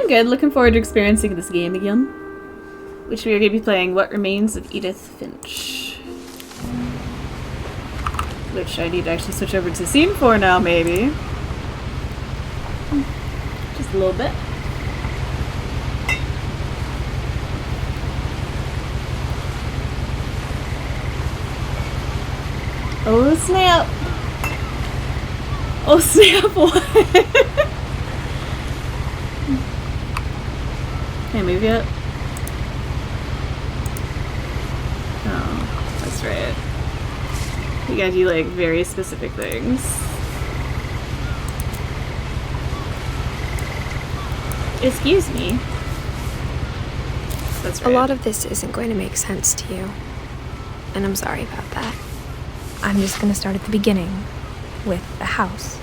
I'm good. Looking forward to experiencing this game again. Which we are going to be playing What Remains of Edith Finch. Which I need to actually switch over to scene 4 now, maybe. Just a little bit. Oh snap! Oh snap! What? Can I move yet? Oh, that's right. You gotta do like very specific things. Excuse me. That's right. A lot of this isn't going to make sense to you, and I'm sorry about that. I'm just going to start at the beginning, with the house.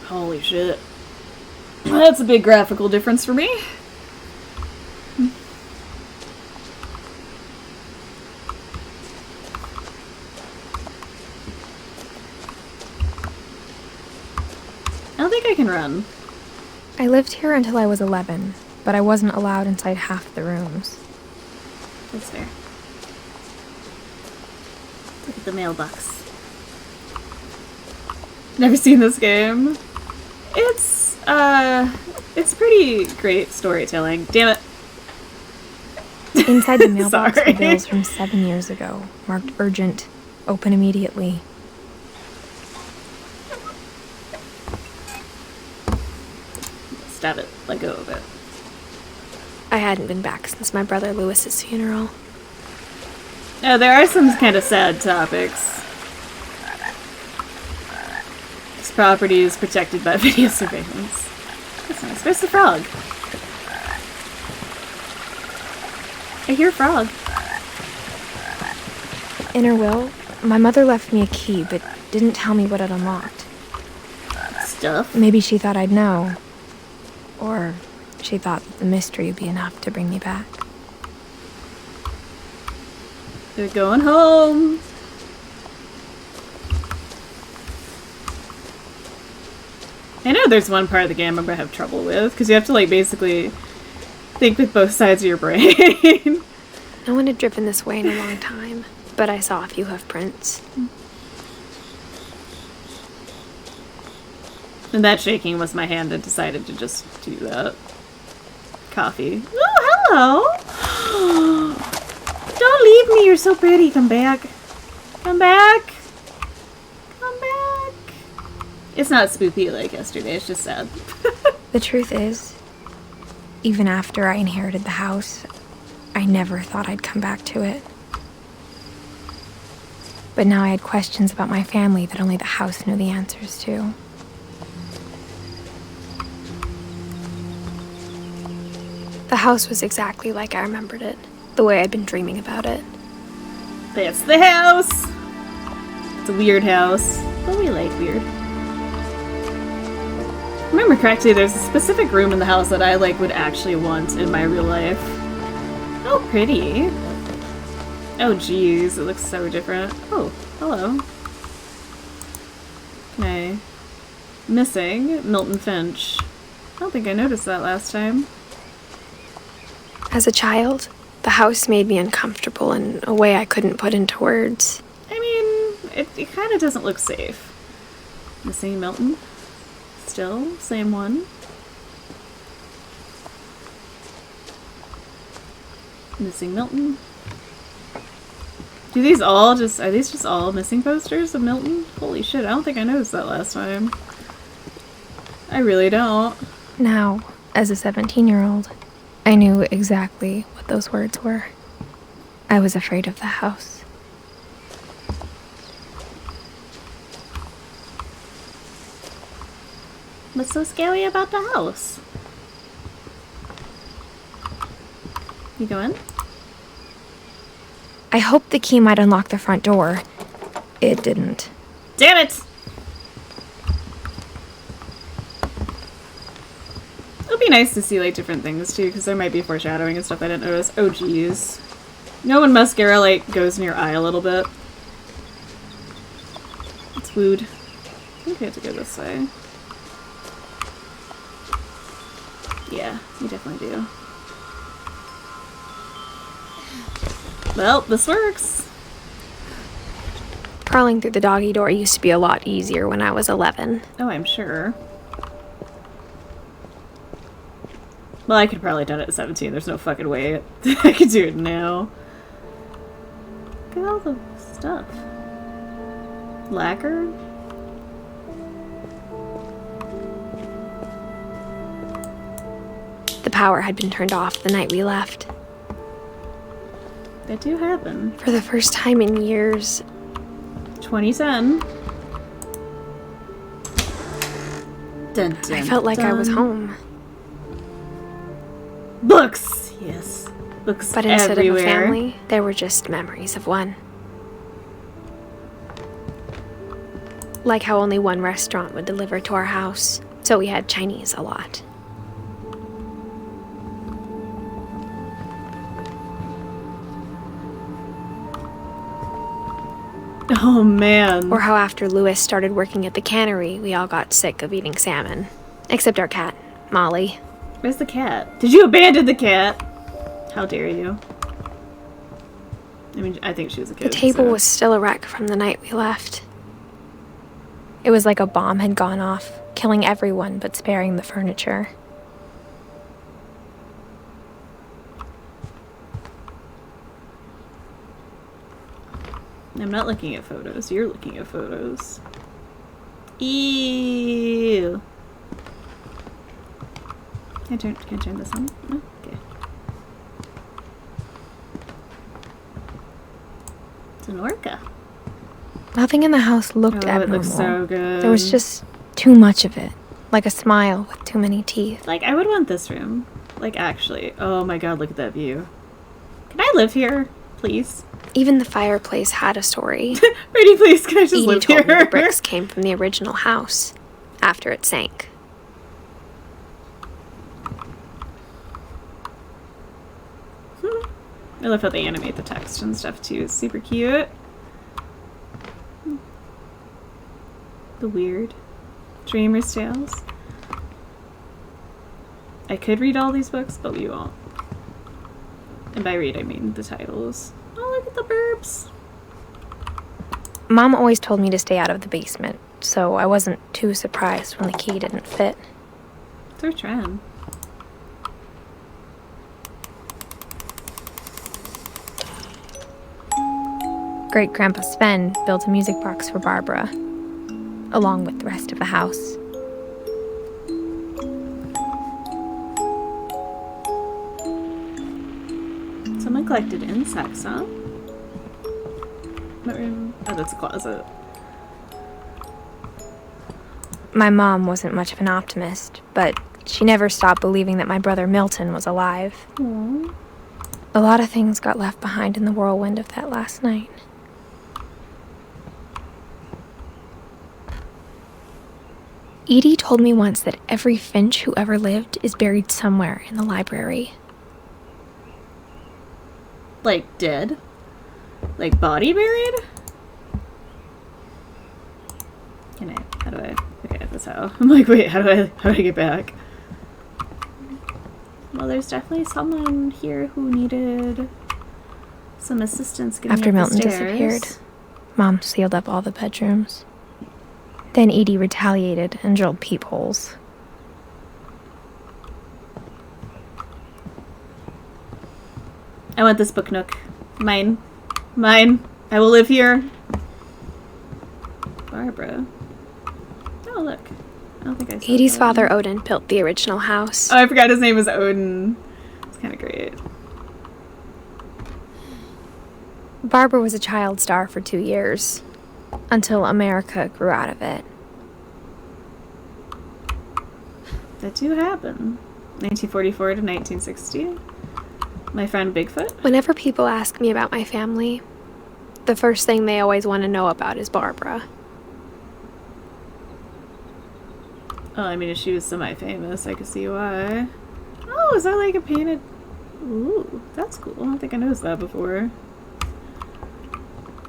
Holy shit. That's a big graphical difference for me. I don't think I can run. I lived here until I was 11, but I wasn't allowed inside half the rooms. That's fair. Look at the mailbox. Never seen this game. It's pretty great storytelling. Damn it. Inside the mailbox Sorry. were bills from 7 years ago, marked urgent, open immediately. Stab it. Let go of it. I hadn't been back since my brother Lewis's funeral. Oh, there are some kind of sad topics. This property is protected by video surveillance. That's nice. Where's the frog? I hear a frog. In her will, my mother left me a key, but didn't tell me what it unlocked. Stuff. Maybe she thought I'd know. Or she thought that the mystery would be enough to bring me back. They're going home. I know there's one part of the game I'm gonna have trouble with, because you have to, like, basically think with both sides of your brain. No one had driven this way in a long time, but I saw a few hoof prints. And that shaking was my hand that decided to just do that. Coffee. Oh, hello! Don't leave me, you're so pretty. Come back. Come back. Come back. It's not spoopy like yesterday, it's just sad. The truth is, even after I inherited the house, I never thought I'd come back to it. But now I had questions about my family that only the house knew the answers to. The house was exactly like I remembered it, the way I'd been dreaming about it. That's the house! It's a weird house, but we like weird. If I remember correctly, there's a specific room in the house that I, like, would actually want in my real life. Oh, pretty. Oh, geez, it looks so different. Oh, hello. Okay. Missing Milton Finch. I don't think I noticed that last time. As a child, the house made me uncomfortable in a way I couldn't put into words. I mean, it kind of doesn't look safe. Missing Milton? Still, same one. Missing Milton. Are these just all missing posters of Milton? Holy shit, I don't think I noticed that last time. I really don't. Now, as a 17-year-old, I knew exactly what those words were. I was afraid of the house. What's so scary about the house? You go in? I hoped the key might unlock the front door. It didn't. Damn it! It'll be nice to see, like, different things, too, because there might be foreshadowing and stuff I didn't notice. Oh, geez. You know when mascara, like, goes in your eye a little bit? It's wooed. think we have to go this way. Yeah, we definitely do. Well, this works. Crawling through the doggy door used to be a lot easier when I was 11. Oh, I'm sure. Well, I could probably have done it at 17. There's no fucking way I could do it now. Look at all the stuff. Lacquer? The power had been turned off the night we left. That do happen. For the first time in years, 2010. Dun, dun, I felt like I was dun. home. Books! Yes. Books But instead everywhere. of a family, there were just memories of one. Like how only one restaurant would deliver to our house, so we had Chinese a lot. Oh, man. Or how after Louis started working at the cannery, we all got sick of eating salmon. Except our cat, Molly. Where's the cat? Did you abandon the cat? How dare you? I mean, I think she was a kid. The table so. was still a wreck from the night we left. It was like a bomb had gone off, killing everyone but sparing the furniture. I'm not looking at photos. You're looking at photos. Ew. Can I turn this on? No? Okay. It's an orca. Nothing in the house looked Oh, abnormal. it looks so good. There was just too much of it. Like a smile with too many teeth. Like, I would want this room. Like, actually. Oh my god, look at that view. Can I live here? Please? Even the fireplace had a story. Pretty please, can I just Edie live told me here? the bricks came from the original house, after it sank. I love how they animate the text and stuff too. It's super cute. The weird Dreamer's Tales. I could read all these books, but we won't. And by read, I mean the titles. Oh, look at the burps. Mom always told me to stay out of the basement, so I wasn't too surprised when the key didn't fit. It's our trend. Great-Grandpa Sven built a music box for Barbara, along with the rest of the house. Someone collected insects, huh? What room? Oh, that's a closet. My mom wasn't much of an optimist, but she never stopped believing that my brother Milton was alive. Aww. A lot of things got left behind in the whirlwind of that last night. Edie told me once that every Finch who ever lived is buried somewhere in the library. Like dead? Like body buried? Can I? How do I? Okay, that's how. I'm like, wait, how do I get back? Well, there's definitely someone here who needed some assistance getting After up Milton the stairs. disappeared, Mom sealed up all the bedrooms. Then Edie retaliated and drilled peepholes. I want this book nook. Mine. Mine. I will live here. Barbara. Oh, look. I don't think I saw Edie's that. father, Odin, built the original house. Oh, I forgot his name was Odin. It's kind of great. Barbara was a child star for 2 years, until America grew out of it. That do happen. 1944 to 1960. My friend Bigfoot. Whenever people ask me about my family, the first thing they always want to know about is Barbara. Oh, I mean, if she was semi-famous, I could see why. Oh, is that like a painted... Ooh, that's cool. I don't think I noticed that before.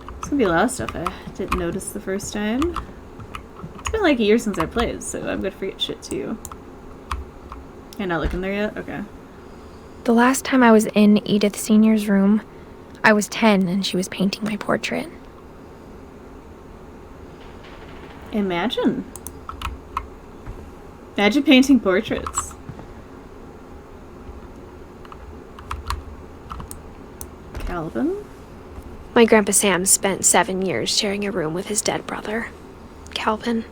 There's gonna be a lot of stuff I didn't notice the first time. It's been like a year since I played, so I'm gonna forget shit too. You're not looking there yet? Okay. The last time I was in Edith Sr.'s room, I was 10 and she was painting my portrait. Imagine. Imagine painting portraits. Calvin? My Grandpa Sam spent 7 years sharing a room with his dead brother, Calvin.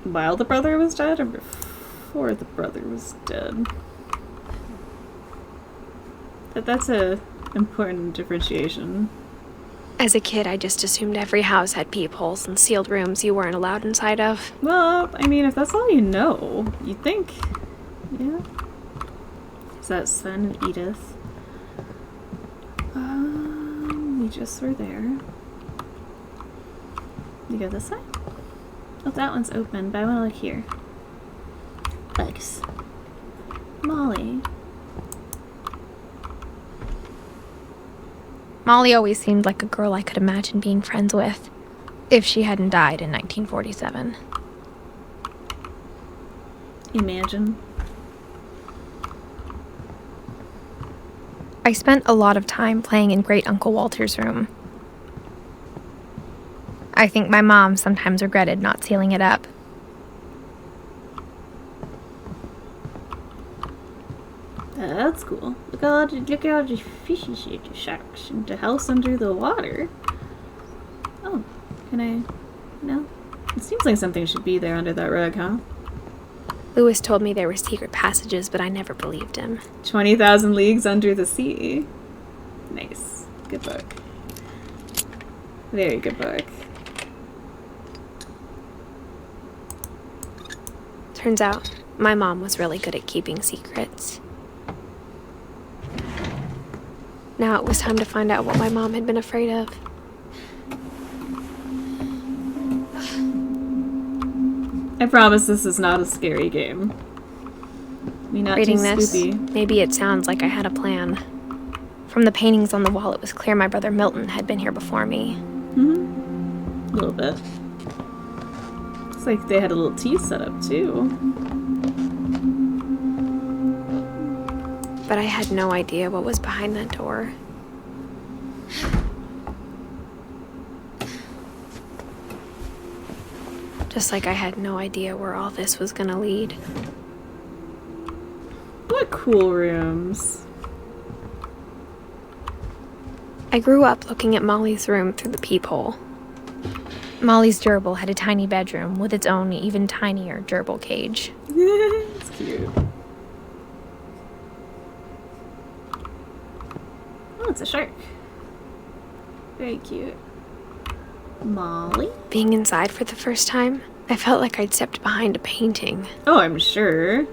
While the brother was dead or before the brother was dead? That's a important differentiation. As a kid, I just assumed every house had peepholes and sealed rooms you weren't allowed inside of. Well, I mean, if that's all you know, you'd think, yeah. Is that Sven and Edith? We just were there. You go this side? Oh, that one's open, but I want to look here. Bugs. Molly. Molly always seemed like a girl I could imagine being friends with, if she hadn't died in 1947. Imagine. I spent a lot of time playing in Great Uncle Walter's room. I think my mom sometimes regretted not sealing it up. That's cool. Look at all the fishy shit, the sharks, and the house under the water. Oh, can I? No? It seems like something should be there under that rug, huh? Lewis told me there were secret passages, but I never believed him. 20,000 Leagues Under the Sea. Nice. Good book. Very good book. Turns out, my mom was really good at keeping secrets. Now it was time to find out what my mom had been afraid of. I promise this is not a scary game. Not Reading too this, spoopy. maybe it sounds like I had a plan. From the paintings on the wall, it was clear my brother Milton had been here before me. Mm-hmm. A little bit. Looks like they had a little tea set up too. But I had no idea what was behind that door. Just like I had no idea where all this was gonna lead. What cool rooms. I grew up looking at Molly's room through the peephole. Molly's gerbil had a tiny bedroom with its own even tinier gerbil cage. It's cute. Oh, it's a shark. Very cute. Molly? Being inside for the first time, I felt like I'd stepped behind a painting. Oh, I'm sure.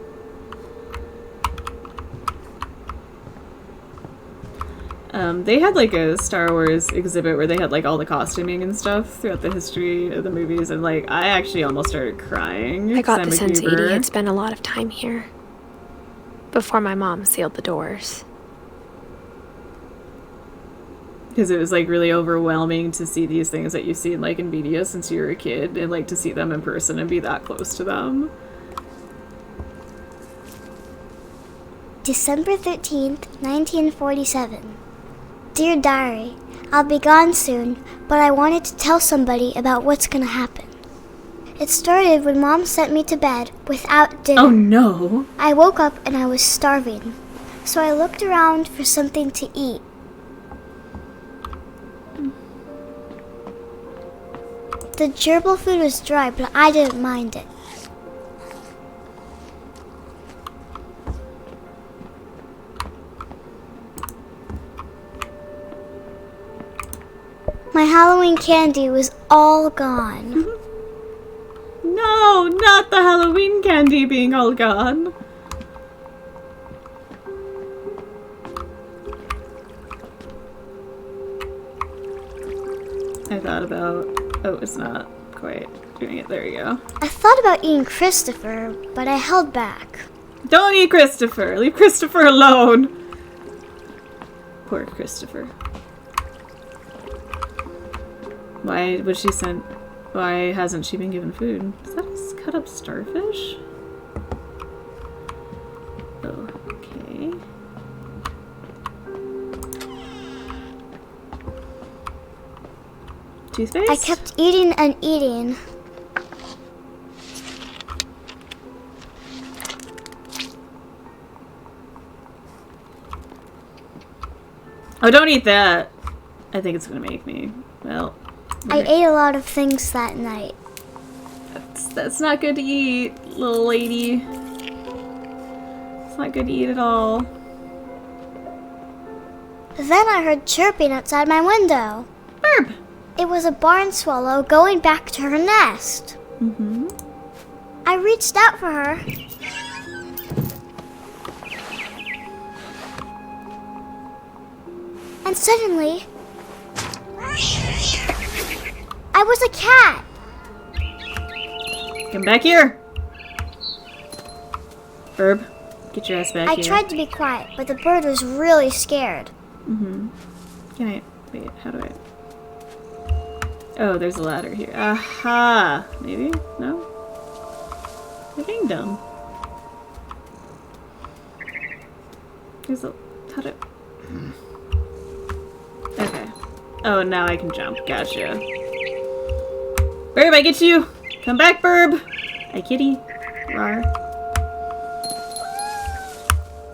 They had like a Star Wars exhibit where they had like all the costuming and stuff throughout the history of the movies, and like I actually almost started crying. I got I'm the a sense goober. Edie had spent a lot of time here. Before my mom sealed the doors. Because it was like really overwhelming to see these things that you've seen like in media since you were a kid, and like to see them in person and be that close to them. December 13th, 1947. Dear Diary, I'll be gone soon, but I wanted to tell somebody about what's gonna happen. It started when Mom sent me to bed without dinner. Oh no! I woke up and I was starving, so I looked around for something to eat. The gerbil food was dry, but I didn't mind it. My Halloween candy was all gone. No, not the Halloween candy being all gone. I thought about... Oh, it's not quite doing it. There you go. I thought about eating Christopher, but I held back. Don't eat Christopher! Leave Christopher alone! Poor Christopher. Why would she send... Why hasn't she been given food? Is that a cut up starfish? Oh, okay. Toothpaste? I kept eating and eating. Oh, don't eat that. I think it's gonna make me, well... I ate a lot of things that night. That's not good to eat, little lady. It's not good to eat at all. Then I heard chirping outside my window. Burp! It was a barn swallow going back to her nest. Mm-hmm. I reached out for her. And suddenly, I was a cat. Come back here! Burb, get your ass back I here. tried to be quiet, but the bird was really scared. Mm-hmm. Can I... Wait, how do I... Oh, there's a ladder here. Aha! Maybe? No? I'm getting dumb. There's a... How do... Okay. Oh, now I can jump. Gotcha. Burb, I get you! Come back, Burb! Hi, kitty. Rawr.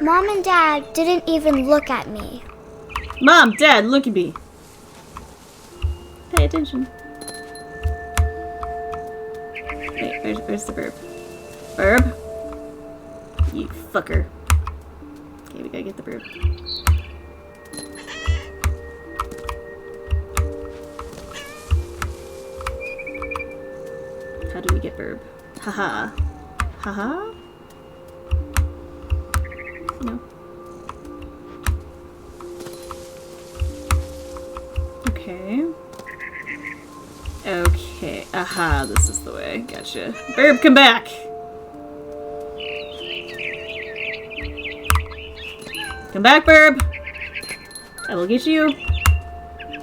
Mom and Dad didn't even look at me. Mom, Dad, look at me. Pay attention. Wait, where's the Burb? Burb? You fucker. Okay, we gotta get the Burb. How do we get Burb? Haha. Haha? No. Okay. Okay. Aha, this is the way. Gotcha. Burb, come back! Come back, Burb! I will get you.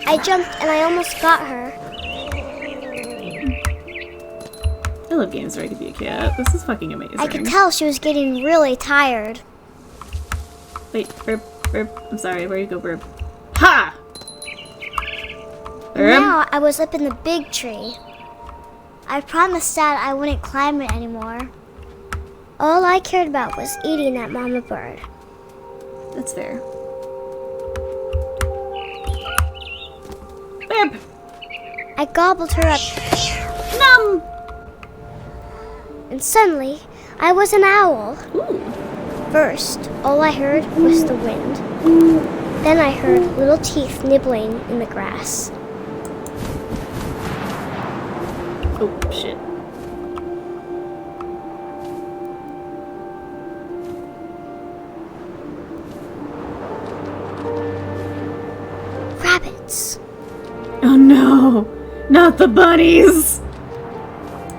I jumped and I almost got her. I love games where I could be a cat. This is fucking amazing. I could tell she was getting really tired. Wait, Burb, Burb. I'm sorry. Where you go, Burb? Ha! Burb? Now I was up in the big tree. I promised Dad I wouldn't climb it anymore. All I cared about was eating that mama bird. That's fair. Burb! I gobbled her up, Nom! and suddenly I was an owl. Ooh. First, all I heard was the wind. Then I heard little teeth nibbling in the grass. Oh, shit. Rabbits. Oh no! Not the bunnies!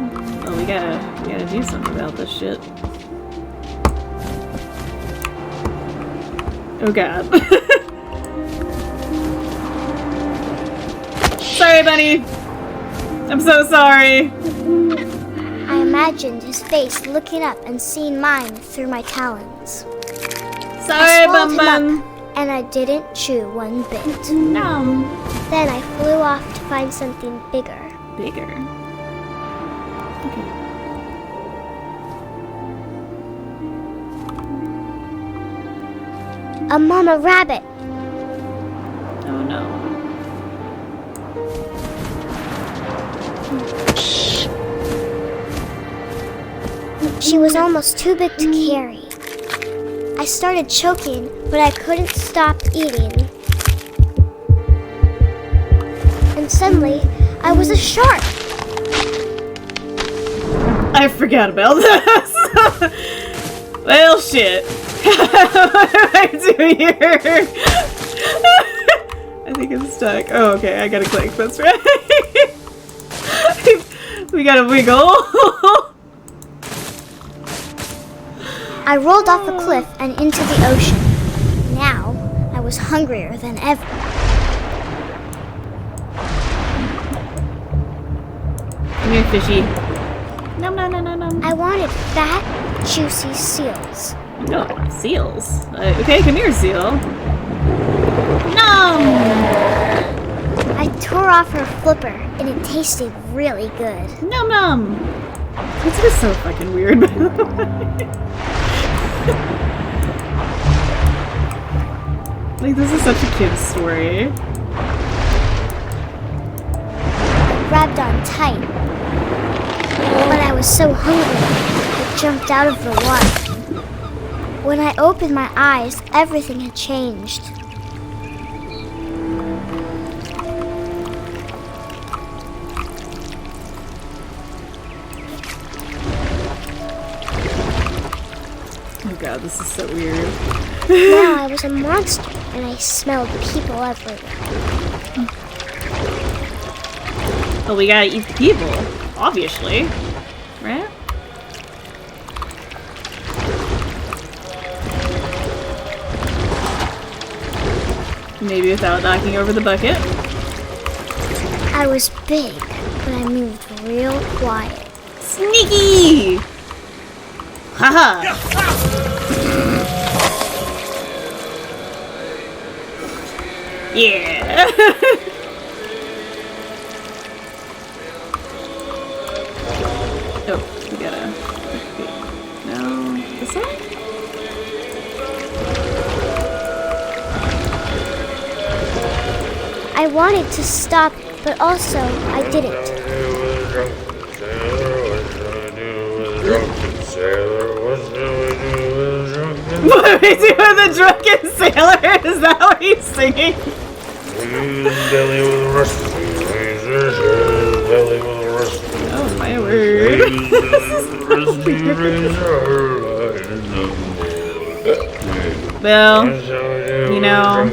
Oh, we gotta do something about this shit. Oh god. Sorry, bunny! I'm so sorry! I imagined his face looking up and seeing mine through my talons. Sorry, swallowed Bun him Bun! And I didn't chew one bit. No. Then I flew off to find something bigger. Bigger. Okay. A mama rabbit. Oh no. She was almost too big to carry. I started choking, but I couldn't stop eating. And suddenly, I was a shark. I forgot about this. Well, shit. What do I do here? I think it's stuck. Oh, okay. I gotta click. That's right. We gotta wiggle. I rolled off a cliff and into the ocean. Now, I was hungrier than ever. Come here, fishy. Nom nom nom nom nom. I wanted fat, juicy seals. No, seals. Okay, come here, seal. Nom! I tore off her flipper, and it tasted really good. Nom nom! This is so fucking weird, by the way. Like, this is such a kid's story. I grabbed on tight, but I was so hungry, I jumped out of the water. When I opened my eyes, everything had changed. Oh god, this is so weird. Now I was a monster, and I smelled people everywhere. Well, we gotta eat the people, obviously. Right? Maybe without knocking over the bucket. I was big, but I moved real quiet. Sneaky! Haha! Yeah! Oh, we gotta... No, this one? I wanted to stop, but also I didn't. What do we do with the drunken sailor? Is that what he's singing? Oh my word. Well, you know,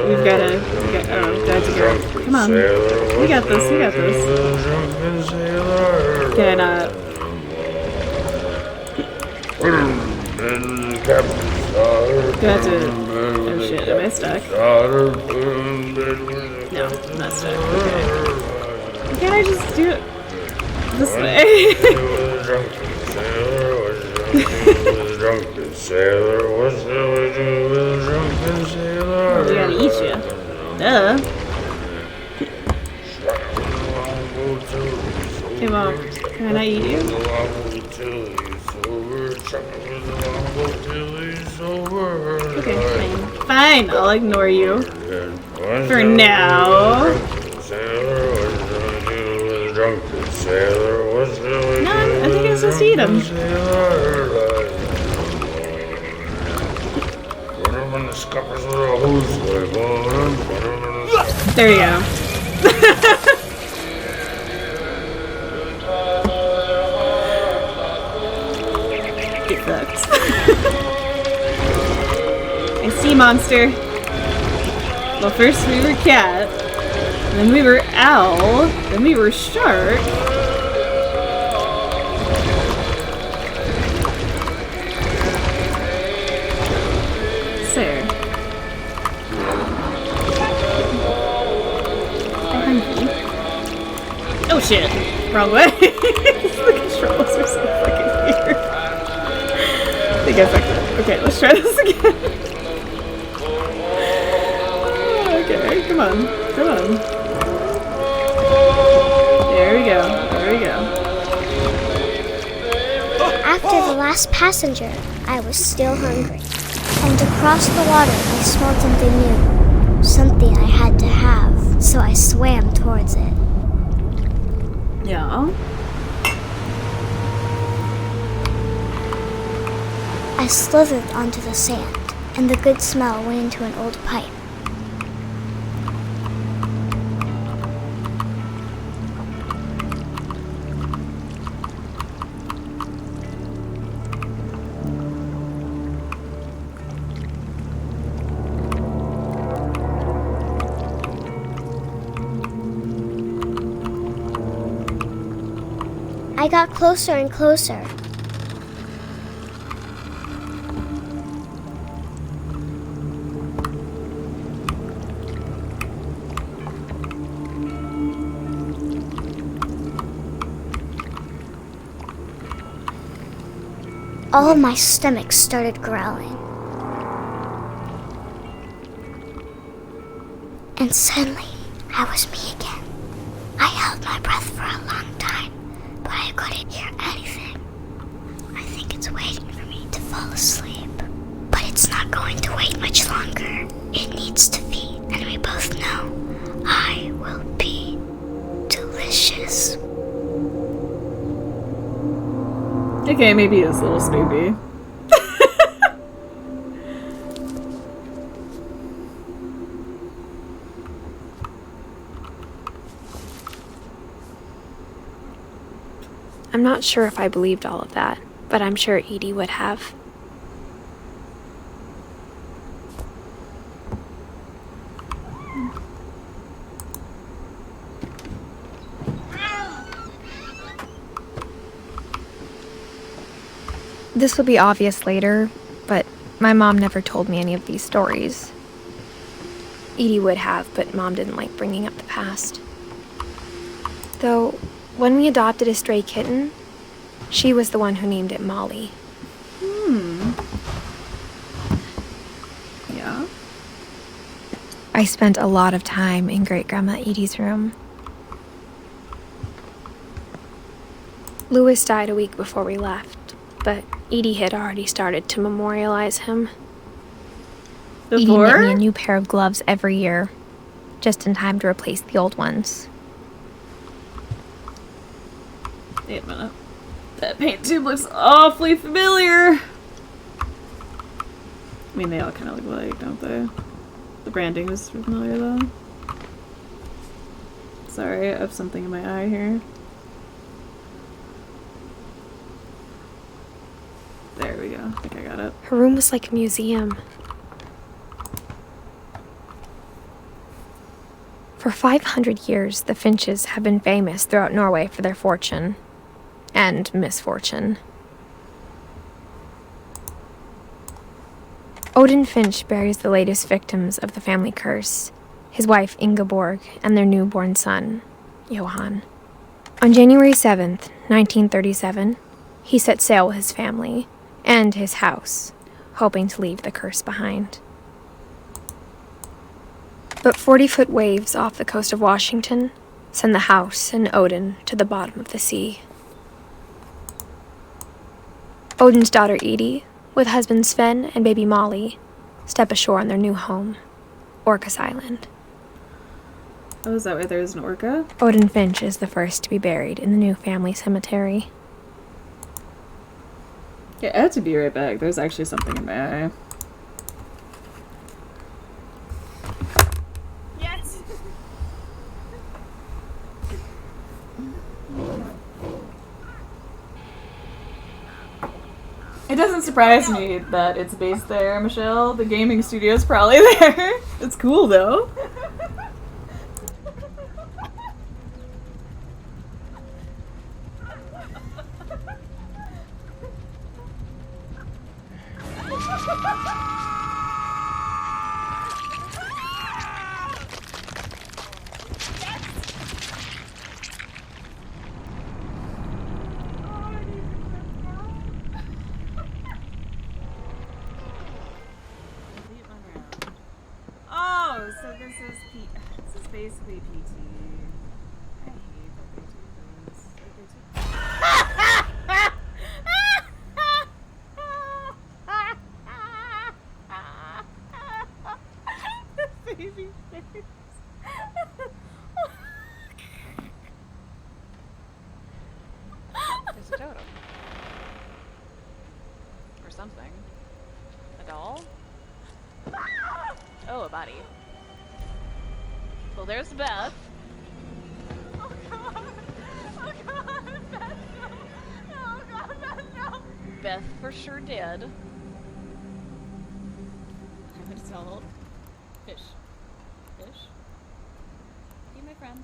we've gotta, oh, Dad's a girl. Come on. We got this, we got this. Can, got to, oh shit, am I stuck? No, I'm not stuck. Okay. Can't I just do it this way? Oh, we gotta eat you. Duh. Okay, well, can I eat you? Okay, fine. Fine, I'll ignore you. For now. No, I think I'm supposed to eat him. There you go. Get fucked. I see, monster. Well, first we were cat, then we were owl, then we were shark. Sir. I'm hungry. Oh shit! Wrong way. The controls are so fucking weird. I think I fucked up. Okay, let's try this again. Okay, come on. Come on. There we go. There we go. After the last passenger, I was still hungry. And across the water, I smelled something new. Something I had to have, so I swam towards it. Yeah. I slithered onto the sand, and the good smell went into an old pipe. I got closer and closer. all of my stomach started growling. And suddenly, I was me again. I held my breath for a long time, but I couldn't hear anything. I think it's waiting for me to fall asleep. But it's not going to wait much longer. It needs to feed, and we both know I will be delicious. Okay, maybe it's a little Snoopy. I'm not sure if I believed all of that, but I'm sure Edie would have. This will be obvious later, but my mom never told me any of these stories. Edie would have, but Mom didn't like bringing up the past. Though, when we adopted a stray kitten, she was the one who named it Molly. Yeah? I spent a lot of time in Great-Grandma Edie's room. Louis died a week before we left, but Edie had already started to memorialize him. Edie knit me a new pair of gloves every year, just in time to replace the old ones. Wait a minute. That paint tube looks awfully familiar. I mean, they all kind of look alike, don't they? The branding is familiar, though. Sorry, I have something in my eye here. There we go. I think I got it. Her room was like a museum. For 500 years, the Finches have been famous throughout Norway for their fortune. And misfortune. Odin Finch buries the latest victims of the family curse, his wife Ingeborg and their newborn son, Johan. On January 7th, 1937, he set sail with his family and his house, hoping to leave the curse behind. But 40-foot waves off the coast of Washington send the house and Odin to the bottom of the sea. Odin's daughter Edie, with husband Sven and baby Molly, step ashore on their new home, Orcas Island. Oh, is that why there's an orca? Odin Finch is the first to be buried in the new family cemetery. Yeah, I have to be right back. There's actually something in my eye. Yes! It doesn't surprise me that it's based there, Michelle. The gaming studio's probably there. It's cool, though. Oh, so this is basically PT. I hate that they do this. Baby face. There's a totem. Or something. A doll? Oh, a body. Well, there's Beth. Oh god! Oh god! Beth, no! Oh god, Beth, no! Beth for sure did. I'm gonna tell Fish. Fish? Be my friend.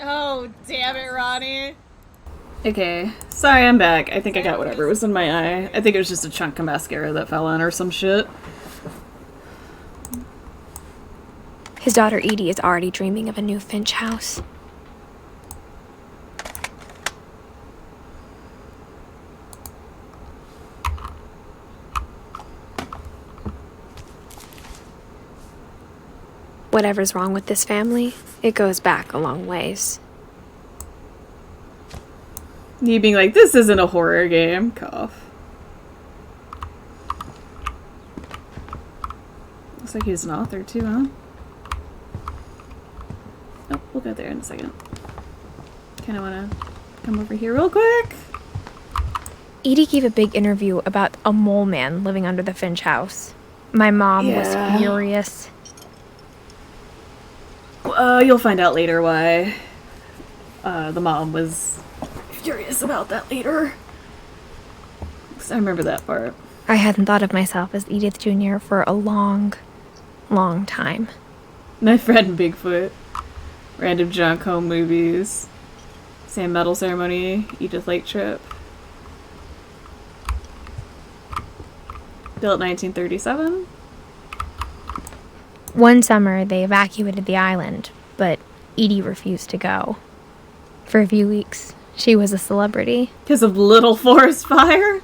Oh, damn it, Ronnie. Okay, sorry, I'm back. I think I got whatever was in my eye. I think it was just a chunk of mascara that fell in or some shit. His daughter Edie is already dreaming of a new Finch house. Whatever's wrong with this family, it goes back a long ways. Me being like, this isn't a horror game. Cough. Looks like he's an author too, huh? Oh, we'll go there in a second. Kinda wanna come over here real quick. Edie gave a big interview about a mole man living under the Finch house. My mom was furious. You'll find out later why the mom was furious about that later. 'Cause I remember that part. I hadn't thought of myself as Edith Jr. for a long, long time. My friend Bigfoot. Random John Combe movies. Sam Metal Ceremony. Edith Lake Trip. Built 1937. One summer, they evacuated the island, but Edie refused to go. For a few weeks, she was a celebrity. Because of Little Forest Fire?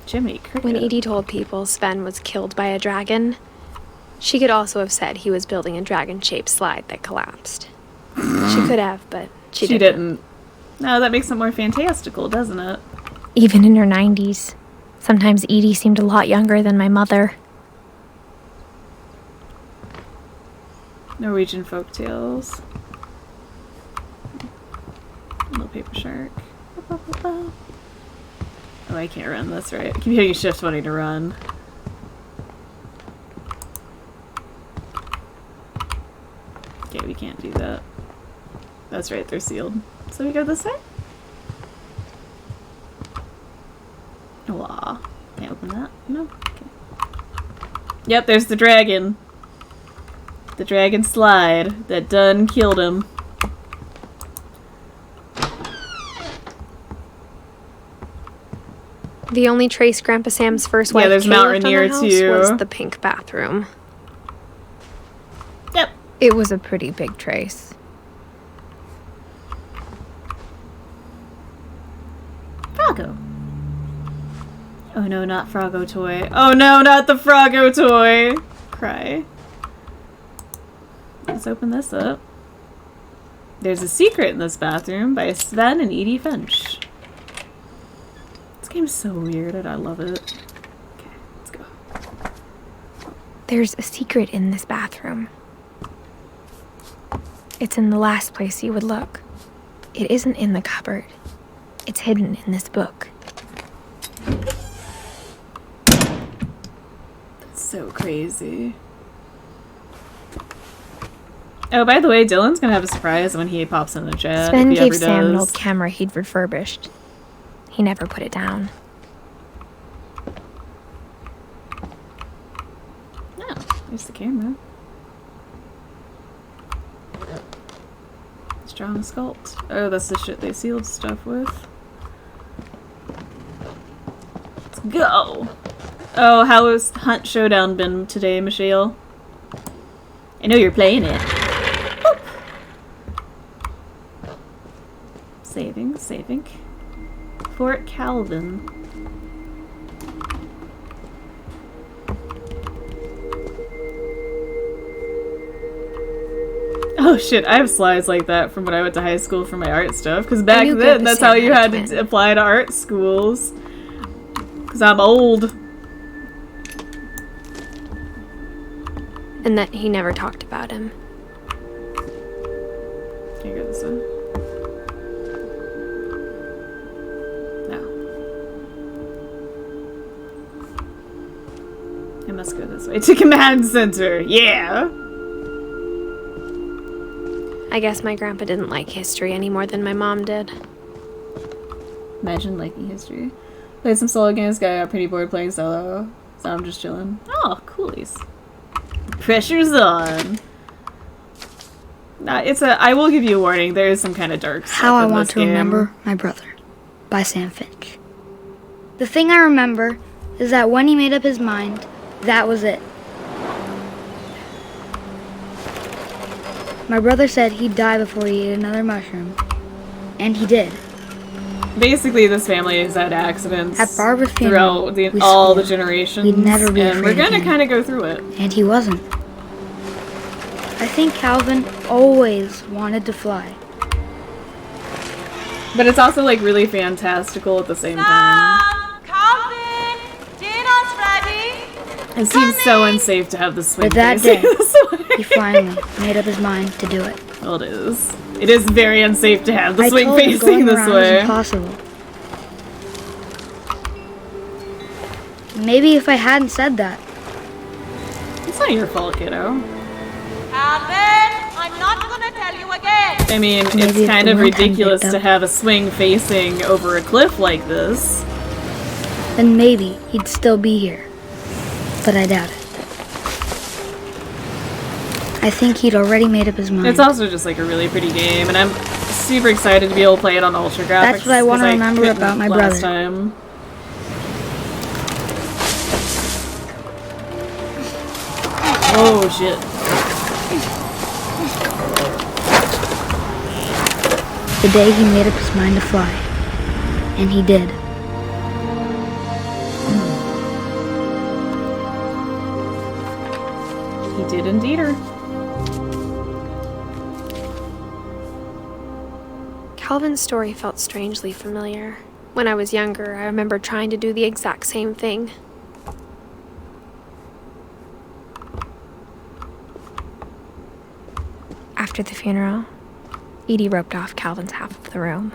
Jimmy Cricket. When Edie told people Sven was killed by a dragon, she could also have said he was building a dragon-shaped slide that collapsed. She could have, but she didn't. No, that makes it more fantastical, doesn't it? Even in her 90s, sometimes Edie seemed a lot younger than my mother. Norwegian folktales. Little paper shark. Oh, I can't run. That's right. I keep hitting shift wanting to run. Okay, we can't do that. That's right, they're sealed. So we go this way? Aw. Can't open that? No? Okay. Yep, there's the dragon. The dragon slide that done killed him. The only trace Grandpa Sam's first wife there's Kay Mount left on Rainier the house too. was the pink bathroom. Yep. It was a pretty big trace. Froggo. Oh no, not Froggo toy. Oh no, not the Froggo toy. Cry. Let's open this up. There's a secret in this bathroom by Sven and Edith Finch. This game's so weird and I love it. Okay, let's go. There's a secret in this bathroom. It's in the last place you would look. It isn't in the cupboard. It's hidden in this book. That's so crazy. Oh, by the way, Dylan's gonna have a surprise when he pops in the chat. Sven if he gave ever Sam an does. old camera he'd refurbished. He never put it down. Oh, there's the camera. Strong sculpt. Oh, that's the shit they sealed stuff with. Let's go! Oh, how has Hunt Showdown been today, Michelle? I know you're playing it. Boop. Saving. Fort Calvin. Oh shit, I have slides like that from when I went to high school for my art stuff. Because back knew then, Grandpa that's Sam how you had had a to twin. apply to art schools. Because I'm old. And that he never talked about him. Can you go this way? No. I must go this way. To Command Center! Yeah! I guess my grandpa didn't like history any more than my mom did. Imagine liking history. Played some solo games, got pretty bored playing solo. So I'm just chilling. Oh, coolies. Pressure's on. I will give you a warning. There is some kind of dark stuff How I in Want this to game. Remember My Brother by Sam Finch. The thing I remember is that when he made up his mind, that was it. My brother said he'd die before he ate another mushroom. And he did. Basically, this family has had accidents At Barbara's funeral, throughout we all swore the generations, we'd never be and we're afraid gonna again. kind of go through it. And he wasn't. I think Calvin always wanted to fly. But it's also like really fantastical at the same time. Calvin, dinner's ready. It seems so unsafe to have the swing But that facing day, this way. he finally made up his mind to do it. Well, it is. It is very unsafe to have the I swing told him facing going this around was way. impossible. Maybe if I hadn't said that. It's not your fault, kiddo. Calvin, I'm not gonna tell you again. I mean, Maybe it's if kind the of one time ridiculous picked to up- have a swing facing over a cliff like this. Then maybe he'd still be here. But I doubt it. I think he'd already made up his mind. It's also just like a really pretty game, and I'm super excited to be able to play it on Ultra Graphics. That's what I want to 'cause remember couldn't about my last brother. time. Oh shit. The day he made up his mind to fly. And he did. He did indeed. Calvin's story felt strangely familiar. When I was younger, I remember trying to do the exact same thing. After the funeral, Edie roped off Calvin's half of the room.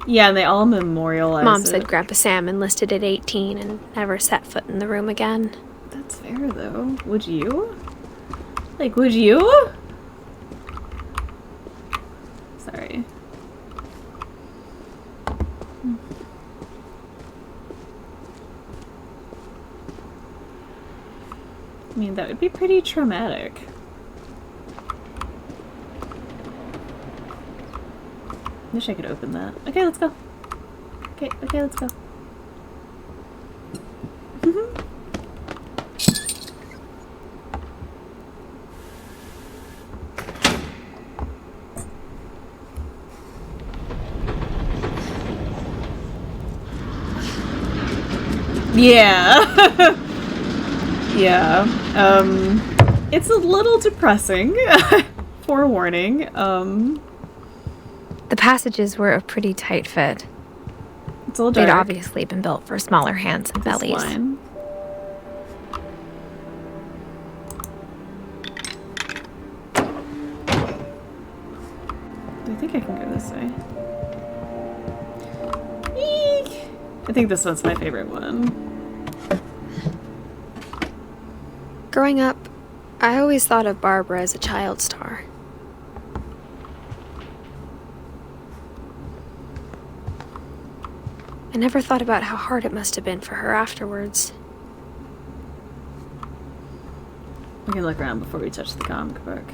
Yeah, and they all memorialize Mom it. said Grandpa Sam enlisted at 18 and never set foot in the room again. That's fair, though. Would you? Like, would you? Sorry. I mean, that would be pretty traumatic. Wish I could open that. Okay, let's go. Okay, let's go. Yeah. Yeah. It's a little depressing. Forewarning. The passages were a pretty tight fit. It's a little They'd dark. obviously been built for smaller hands and This bellies. line. I think I can go this way. Eek. I think this one's my favorite one. Growing up, I always thought of Barbara as a child star. I never thought about how hard it must have been for her afterwards. We can look around before we touch the comic book.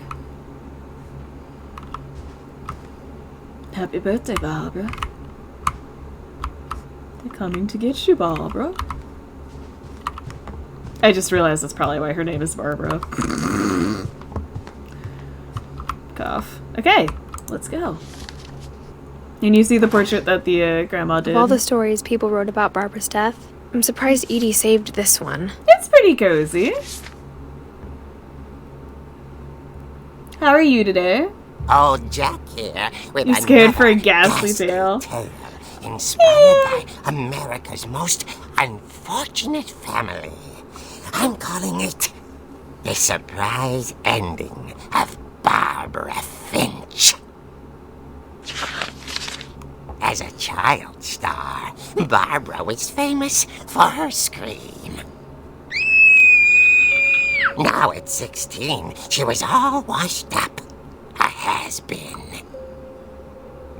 Happy birthday, Barbara. They're coming to get you, Barbara. I just realized that's probably why her name is Barbara. Cough. Okay, let's go. And you see the portrait that the grandma did. Of all the stories people wrote about Barbara's death, I'm surprised Edie saved this one. It's pretty cozy. How are you today? Oh, Jack here with You scared another for a ghastly tale? inspired by America's most unfortunate family. I'm calling it The Surprise Ending of Barbara Finch. As a child star, Barbara was famous for her scream. Now at 16, she was all washed up. A has-been.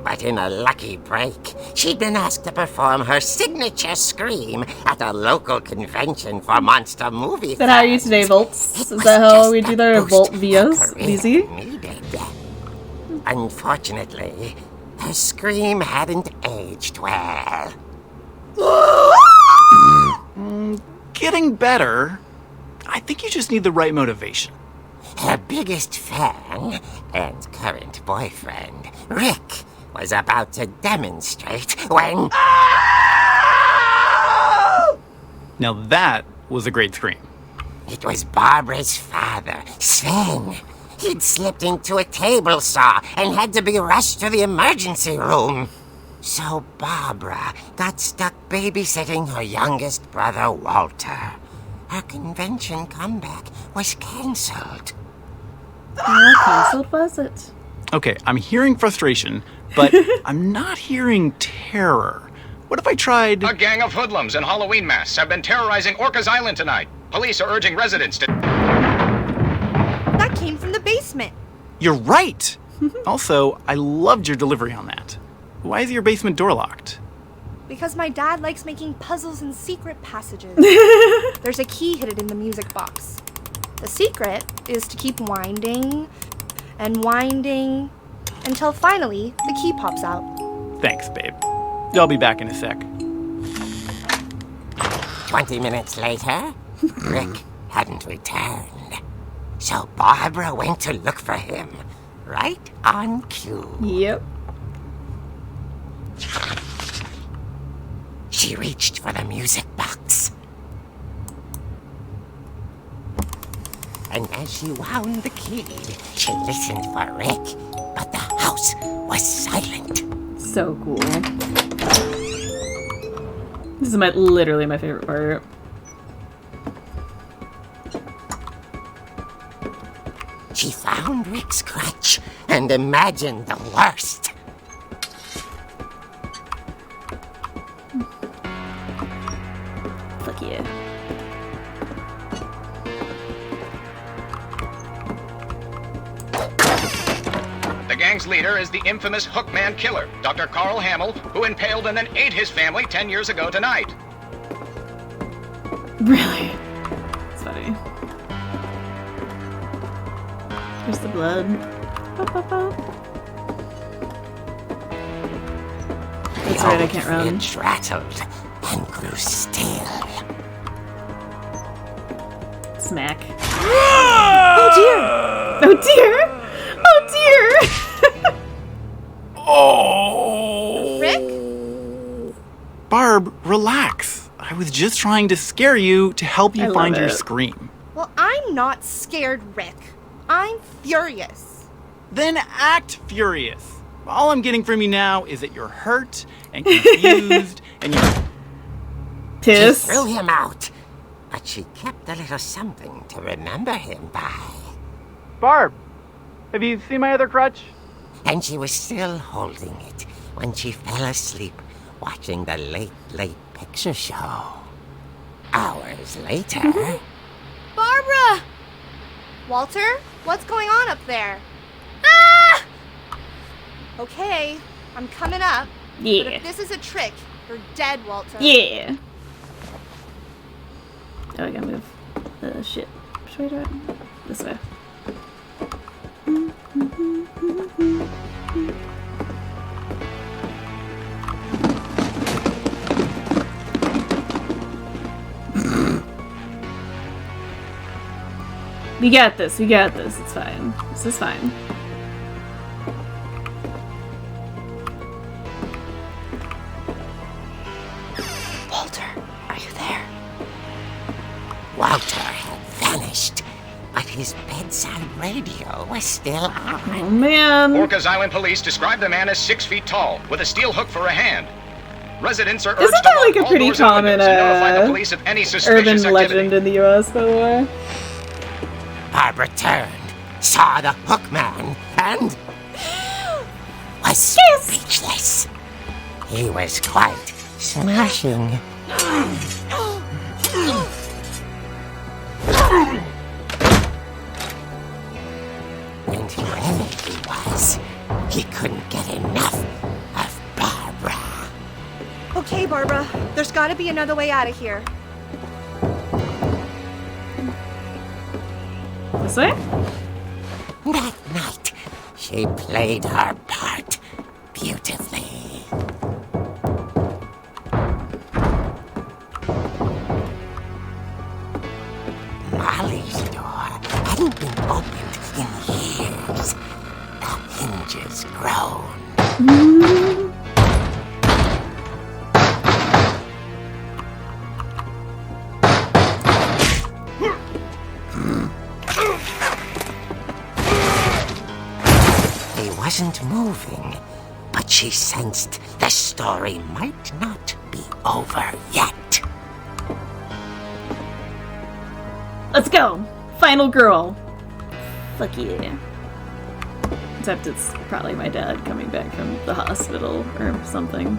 But in a lucky break, she'd been asked to perform her signature scream at a local convention for monster movie Is that how are you today, Volts? Is that how we do their Volt Vios? Easy? Unfortunately, her scream hadn't aged well. getting better. I think you just need the right motivation. Her biggest fan and current boyfriend, Rick, was about to demonstrate when... Now that was a great scream. It was Barbara's father, Sven. He'd slipped into a table saw and had to be rushed to the emergency room. So Barbara got stuck babysitting her youngest brother, Walter. Her convention comeback was cancelled. How cancelled was it? Okay, I'm hearing frustration, but I'm not hearing terror. What if I tried... A gang of hoodlums in Halloween masks have been terrorizing Orcas Island tonight. Police are urging residents to... That came from the basement. You're right! Also, I loved your delivery on that. Why is your basement door locked? Because my dad likes making puzzles and secret passages. There's a key hidden in the music box. The secret is to keep winding and winding until finally the key pops out. Thanks, babe. I'll be back in a sec. 20 minutes later, Rick hadn't returned. So Barbara went to look for him, right on cue. Yep. She reached for the music box. And as she wound the key, she listened for Rick, but the house was silent. So cool. This is literally my favorite part. She found Rick's crutch and imagined the worst. Fuck yeah. The gang's leader is the infamous Hookman killer, Dr. Carl Hamill, who impaled and then ate his family 10 years ago tonight. Really? It's funny. Here's the blood. Pop, pop, pop. That's right, I can't run. Fridge rattled and grew still. Smack. Oh dear! Oh dear! Oh dear! Oh! Rick? Barb, relax. I was just trying to scare you to help you I find love your it. scream. Well, I'm not scared, Rick. I'm furious. Then act furious. All I'm getting from you now is that you're hurt and confused and you're... She Piss. threw him out, but she kept a little something to remember him by. Barb, have you seen my other crutch? And she was still holding it when she fell asleep watching the late picture show. Hours later... Barbara! Walter, what's going on up there? Ah! Okay, I'm coming up. But Yeah. if this is a trick, you're dead, Walter. Yeah. Oh, I gotta move. Shit. Should I do it? This way. We got this. We got this. It's fine. This is fine. Walter, are you there? Walter had vanished, but his bedside radio was still on. Oh man. Orcas Island police describe the man as 6 feet tall, with a steel hook for a hand. Residents are Isn't urged to that like lock a all pretty doors and common windows and notify the police of any suspicious urban activity. legend in the US, by the way? Barbara turned, saw the hook man, and was speechless. He was quite smashing. And whoever he was, he couldn't get enough of Barbara. Okay, Barbara, there's gotta be another way out of here. This way? That night, she played her part beautifully. hadn't been opened in years. The hinges groaned. He wasn't moving, but she sensed the story might not be over yet. Let's go! Final girl. Fuck yeah. Except it's probably my dad coming back from the hospital or something.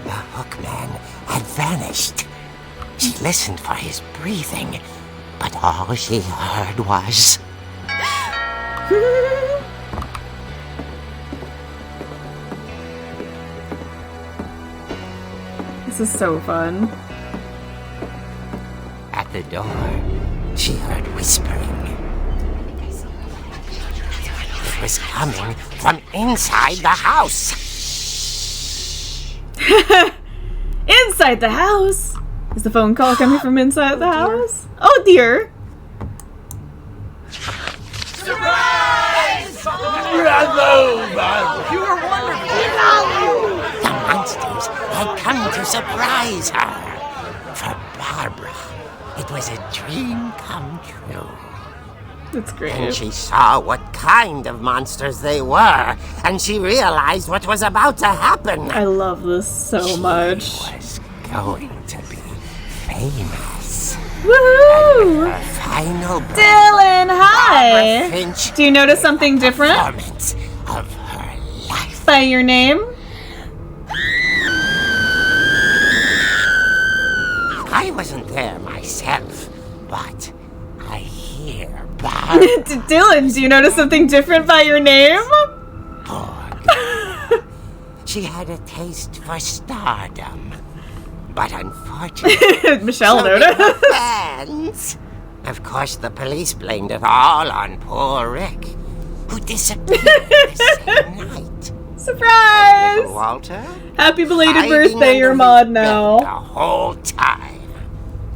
The hookman had vanished. She listened for his breathing, but all she heard was... This is so fun. At the door, she heard whispering. It was coming from inside the house. Inside the house? Is the phone call coming from inside the house? Oh dear! Surprise! You were wonderful! The monsters had come to surprise her. For Barbara, it was a dream come true. That's great. And she saw what kind of monsters they were, and she realized what was about to happen. I love this so much. She was going to be famous. Woohoo! Her final breath, Dylan, hi! Barbara Finch, Do you notice something different performance of her life. by your name? I wasn't there myself, but I hear Barbara. Dylan, do you notice something different by your name? Poor girl. She had a taste for stardom, but unfortunately, Michelle so did noticed. her fans. Of course, the police blamed it all on poor Rick, who disappeared the same night. Surprise! Little Walter, Happy belated hiding birthday, you're under mod his now. bed the whole time.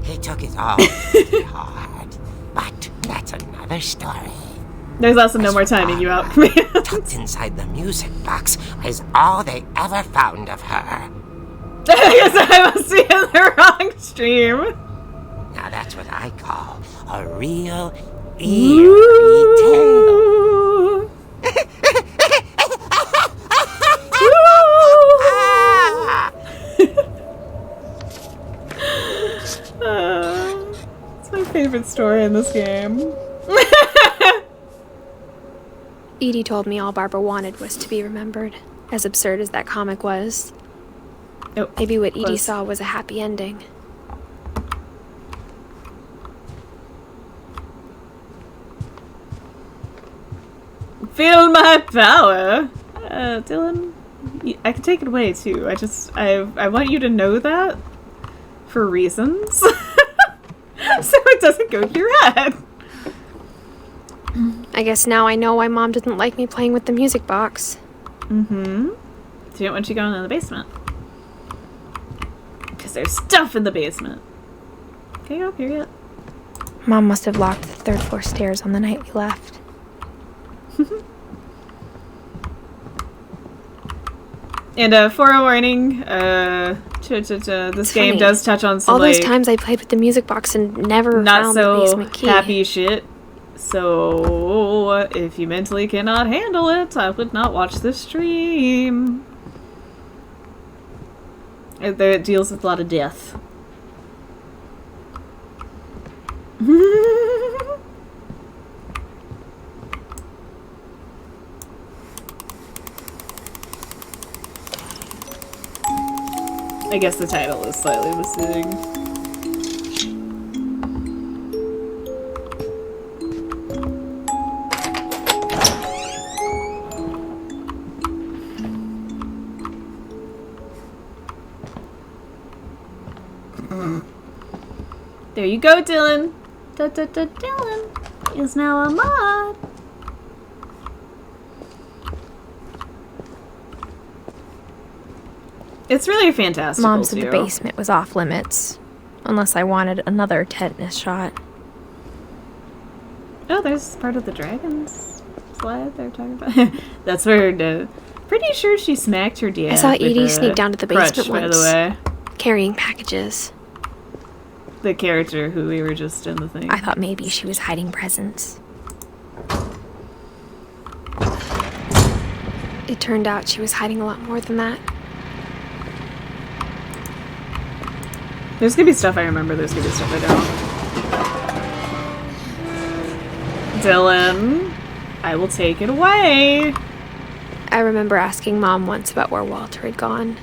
He took it all pretty hard, but that's another story. There's also no more timing you out command. Tucked inside the music box is all they ever found of her. I guess I must be in the wrong stream. Now that's what I call a real eerie tale. Ooh. It's my favorite story in this game. Edie told me all Barbara wanted was to be remembered, as absurd as that comic was. Oh, Maybe what Edie close. saw was a happy ending. Feel my power. Dylan, I can take it away too. I want you to know that for reasons. So it doesn't go to your head. I guess now I know why Mom didn't like me playing with the music box. Mm-hmm. She didn't want you going in the basement. Because there's stuff in the basement. Can you go up here yet? Mom must have locked the third floor stairs on the night we left. And for a warning, this game funny. does touch on some All those like, times I played with the music box and never not found so the basement key. happy shit. So if you mentally cannot handle it, I would not watch this stream. It deals with a lot of death. I guess the title is slightly misleading. There you go, Dylan. Dylan is now a mod. It's really fantastic. Mom said the basement was off limits, unless I wanted another tetanus shot. Oh, there's part of the dragon's slide they're talking about. That's where pretty sure she smacked her dad. I saw with Edie a sneak down to the crutch, basement by the once, way. carrying packages. The character who we were just in the thing. I thought maybe she was hiding presents. It turned out she was hiding a lot more than that. There's gonna be stuff I remember, there's gonna be stuff I don't. Dylan, I will take it away. I remember asking Mom once about where Walter had gone.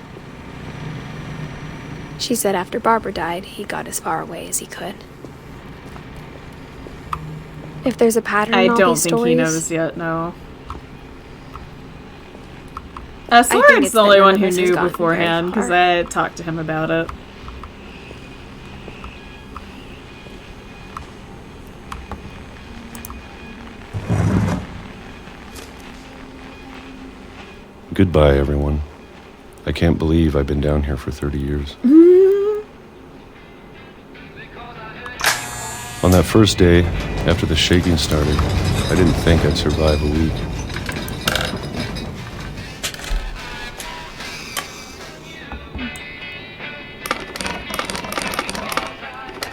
She said after Barbara died, he got as far away as he could. If there's a pattern in I all don't these think stories, he knows yet, no. think Soren's it's the only that one none who of us has knew gotten beforehand, very because far. I talked to him about it. Goodbye, everyone. I can't believe I've been down here for 30 years. On that first day, after the shaking started, I didn't think I'd survive a week.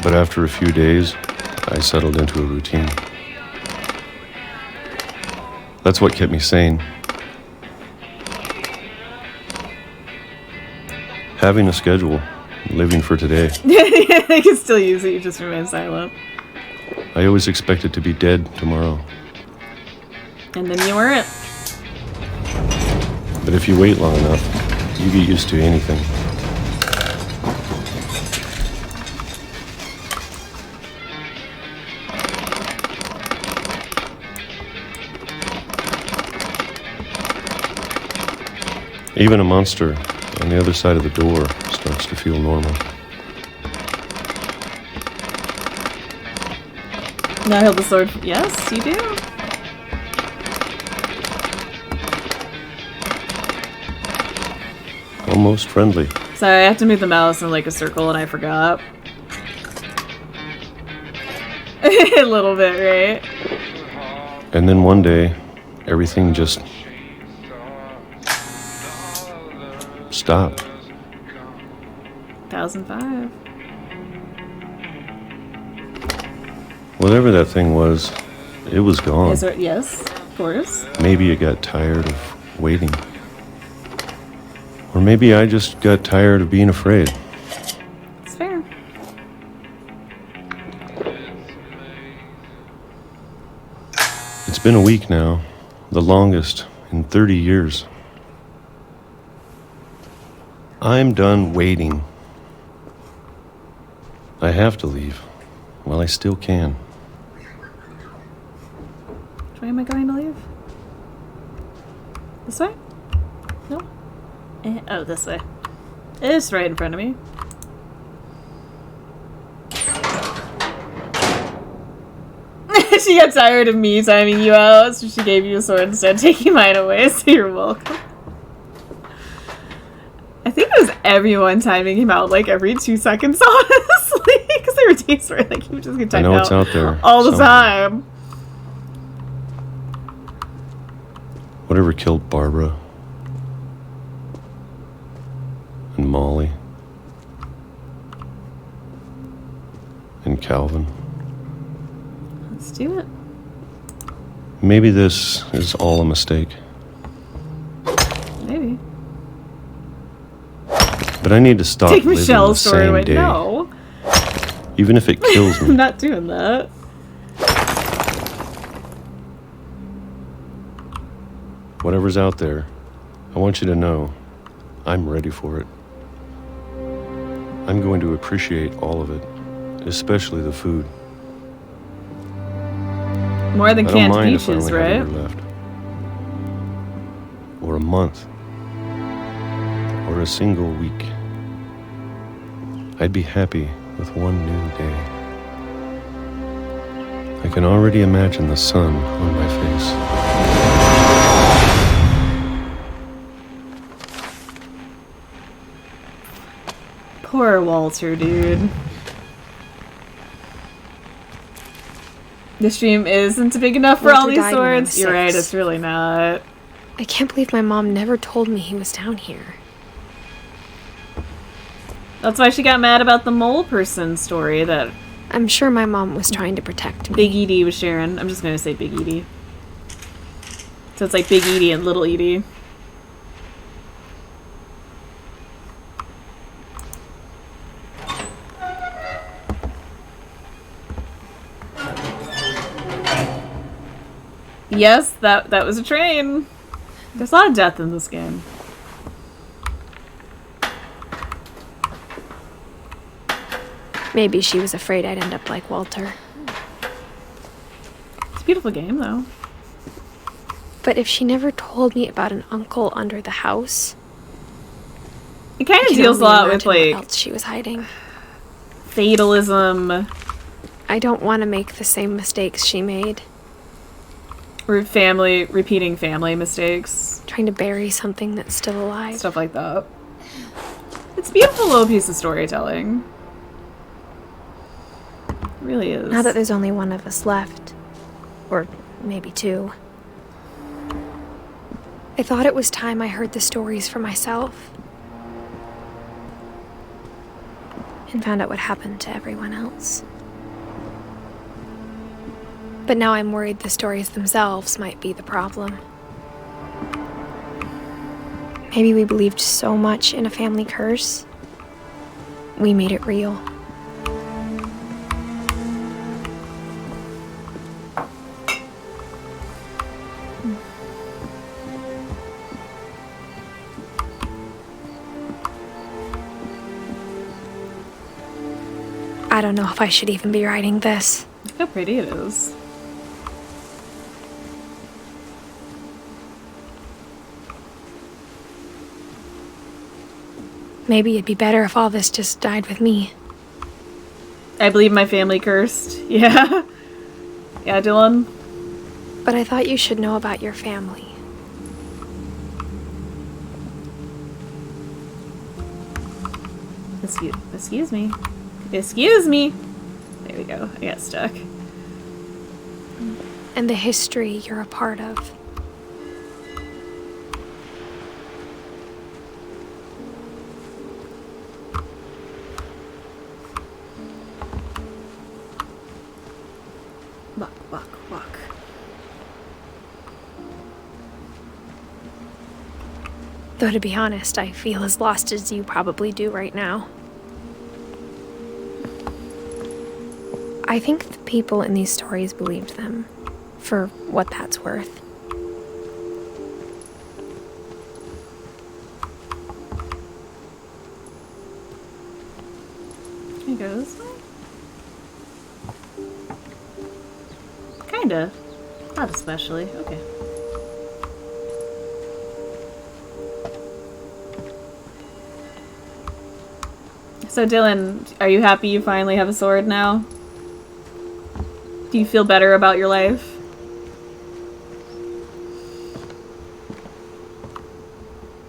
But after a few days, I settled into a routine. That's what kept me sane. Having a schedule, living for today. I can still use it, you just remain silent. I always expected to be dead tomorrow. And then you weren't. But if you wait long enough, you get used to anything. Even a monster on the other side of the door starts to feel normal. Now I held the sword. Yes, you do. Almost friendly. Sorry, I have to move the mouse in like a circle and I forgot. A little bit, right? And then one day, everything just stopped. 1005. Whatever that thing was, it was gone. Yes, of course. Maybe it got tired of waiting. Or maybe I just got tired of being afraid. It's fair. It's been a week now, the longest in 30 years. I'm done waiting. I have to leave while I still can. Which way am I going to leave? This way? No? Oh, this way. It's right in front of me. She got tired of me timing you out, so she gave you a sword instead, taking mine away, so you're welcome. I think it was everyone timing him out like every 2 seconds, honestly, because there were days where like he would just get timed I know it's out there all the somewhere. time. Whatever killed Barbara and Molly and Calvin. Let's do it. Maybe this is all a mistake. Maybe. But I need to stop Take living Michelle's the sword same away. day. No. Even if it kills me. I'm not doing that. Whatever's out there, I want you to know I'm ready for it. I'm going to appreciate all of it, especially the food. More than I don't canned mind if I peaches, only have a right? year left. Or a month. Or a single week. I'd be happy with one new day. I can already imagine the sun on my face. Poor Walter, dude. The stream isn't big enough for all Walter these died when I was swords. You're right, 6. it's really not. I can't believe my mom never told me he was down here. That's why she got mad about the mole person story that I'm sure my mom was trying to protect me. Big Edie was sharing. I'm just gonna say Big Edie. So it's like Big Edie and Little Edie. Yes, that was a train. There's a lot of death in this game. Maybe she was afraid I'd end up like Walter. It's a beautiful game, though. But if she never told me about an uncle under the house, It kind I of can deals a only lot with, imagine like, what else she was hiding. fatalism, I don't want to make the same mistakes she made. repeating family mistakes, Trying to bury something that's still alive. stuff like that. It's a beautiful little piece of storytelling. It really is. Now that there's only one of us left, or maybe two, I thought it was time I heard the stories for myself and found out what happened to everyone else. But now I'm worried the stories themselves might be the problem. Maybe we believed so much in a family curse, we made it real. I don't know if I should even be writing this. Look how pretty it is. Maybe it'd be better if all this just died with me. I believe my family cursed. Yeah. Yeah, Dylan. But I thought you should know about your family. Excuse me. Excuse me. There we go. I got stuck. And the history you're a part of. Walk. Though to be honest, I feel as lost as you probably do right now. I think the people in these stories believed them, for what that's worth. Can you go this way? Kinda. Not especially. Okay. So Dylan, are you happy you finally have a sword now? Do you feel better about your life?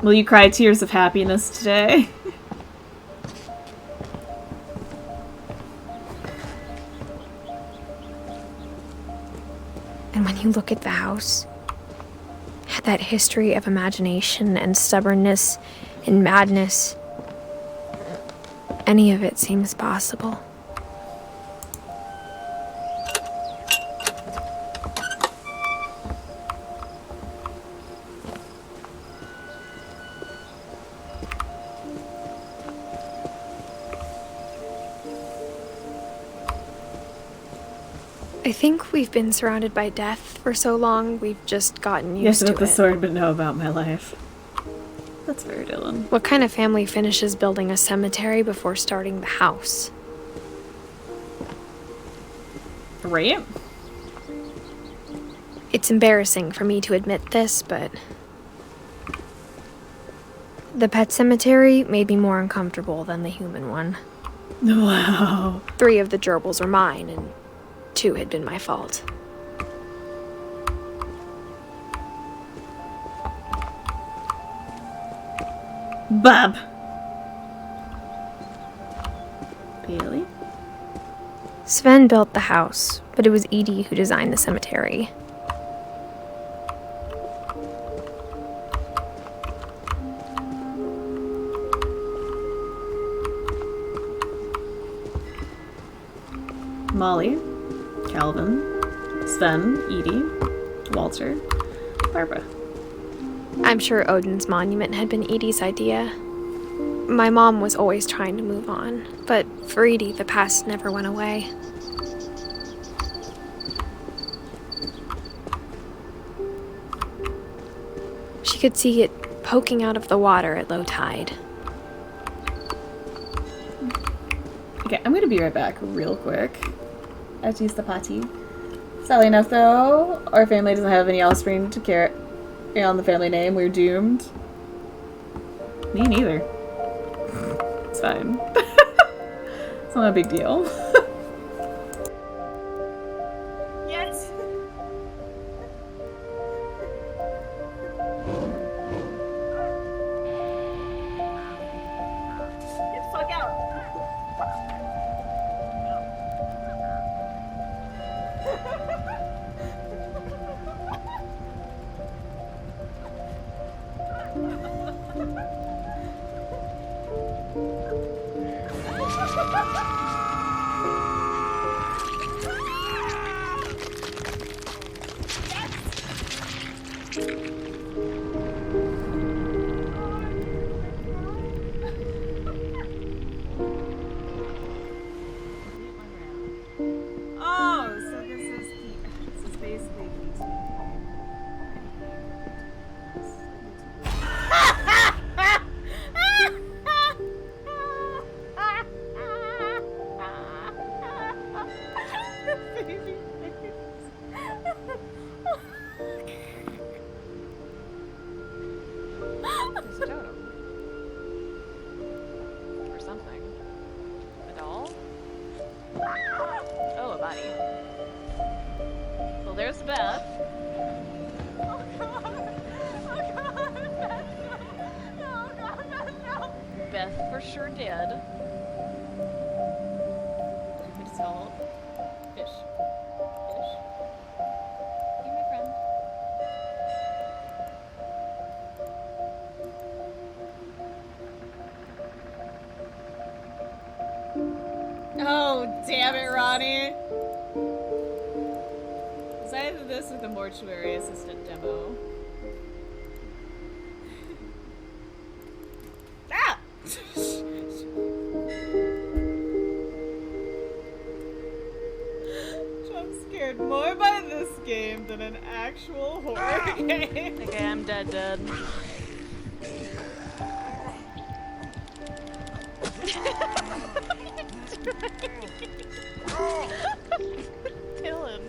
Will you cry tears of happiness today? And when you look at the house, that history of imagination and stubbornness and madness, any of it seems possible. I think we've been surrounded by death for so long, we've just gotten used Yes, to about the it. sword, but know about my life. That's fair, Dylan. What kind of family finishes building a cemetery before starting the house? Right? It's embarrassing for me to admit this, but the pet cemetery made me more uncomfortable than the human one. Wow. 3 of the gerbils are mine, and 2 had been my fault. Bob. Bailey? Sven built the house, but it was Edie who designed the cemetery. Molly, Calvin, Sven, Edie, Walter, Barbara. I'm sure Odin's monument had been Edie's idea. My mom was always trying to move on, but for Edie, the past never went away. She could see it poking out of the water at low tide. Okay, I'm gonna be right back real quick. I have to use the potty. Sadly enough, though, our family doesn't have any offspring to carry on the family name. We're doomed. Me neither. It's fine. It's not a big deal. Yes. Get the fuck out. Oh, so this is basically It's a totem. Or something. A doll? Oh, a body. Well, there's Beth. Oh god! Oh god! Beth, no! Oh god, Beth, no! Beth for sure did. we just all fish. Fish. You, my friend. Oh, damn it, Ronnie. It's either this or the mortuary assistant demo. Ah! I'm scared more by this game than an actual horror game. Okay, I'm dead. Dylan,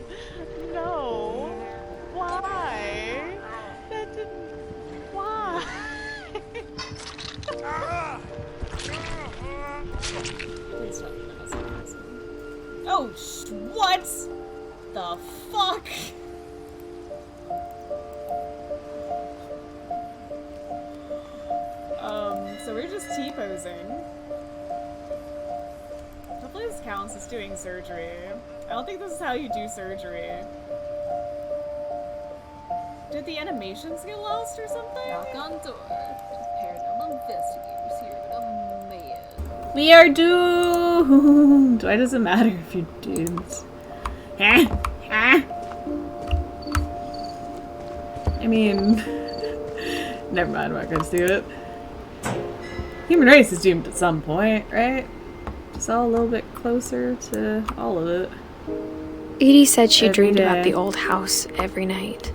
no. Why? That didn't. Why? Please stop that. Oh, what the fuck? So we're just T-posing. Hopefully this counts as doing surgery. I don't think this is how you do surgery. Did the animations get lost or something? Knock on door. There's paranormal investigators here, but oh man. We are doomed! Why does it matter if you're doomed? I mean... Never mind, I'm not gonna do it. Human race is doomed at some point, right? Just all a little bit closer to all of it. Edie said she Every dreamed day. about the old house every night.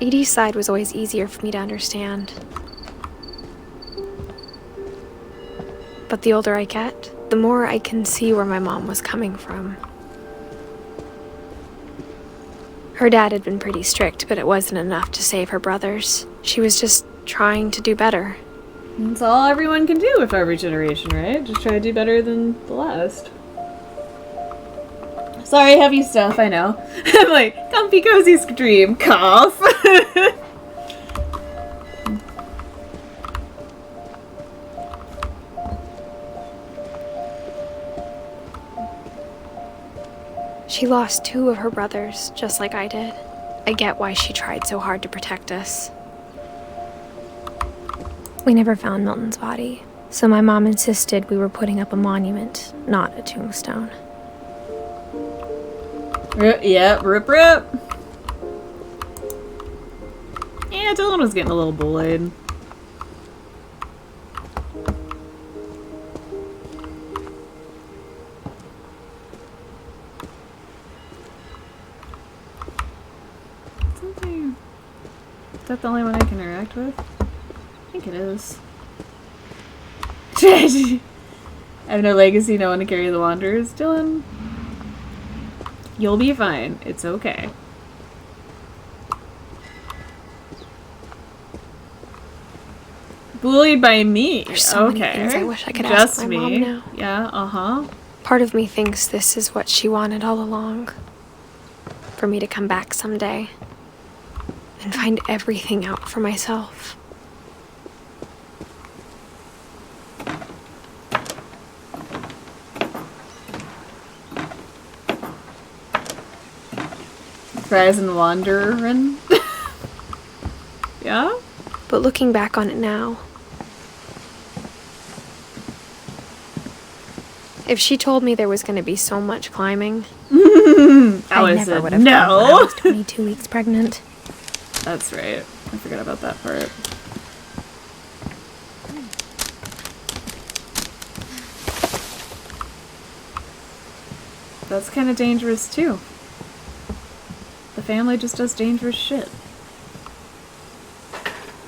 Edie's side was always easier for me to understand. But the older I get, the more I can see where my mom was coming from. Her dad had been pretty strict, but it wasn't enough to save her brothers. She was just trying to do better. That's all everyone can do with every generation, right? Just try to do better than the last. Sorry, heavy stuff, I know. I'm like, comfy cozy stream, cough. She lost 2 of her brothers, just like I did. I get why she tried so hard to protect us. We never found Milton's body, so my mom insisted we were putting up a monument, not a tombstone. Yeah, rip rip. Yeah, Dylan was getting a little bullied. Something. Is that the only one I can interact with? I think it is. I have no legacy, no one to carry the Wanderers. Dylan, you'll be fine. It's okay. Bullied by me. There's so okay. many things I wish I could Just ask my me. mom now. Yeah, uh-huh. Part of me thinks this is what she wanted all along. For me to come back someday and find everything out for myself. Fries and Wanderin. Yeah? But looking back on it now, if she told me there was going to be so much climbing, I never would have no. known when I was 22 weeks pregnant. That's right. I forgot about that part. That's kind of dangerous too. The family just does dangerous shit.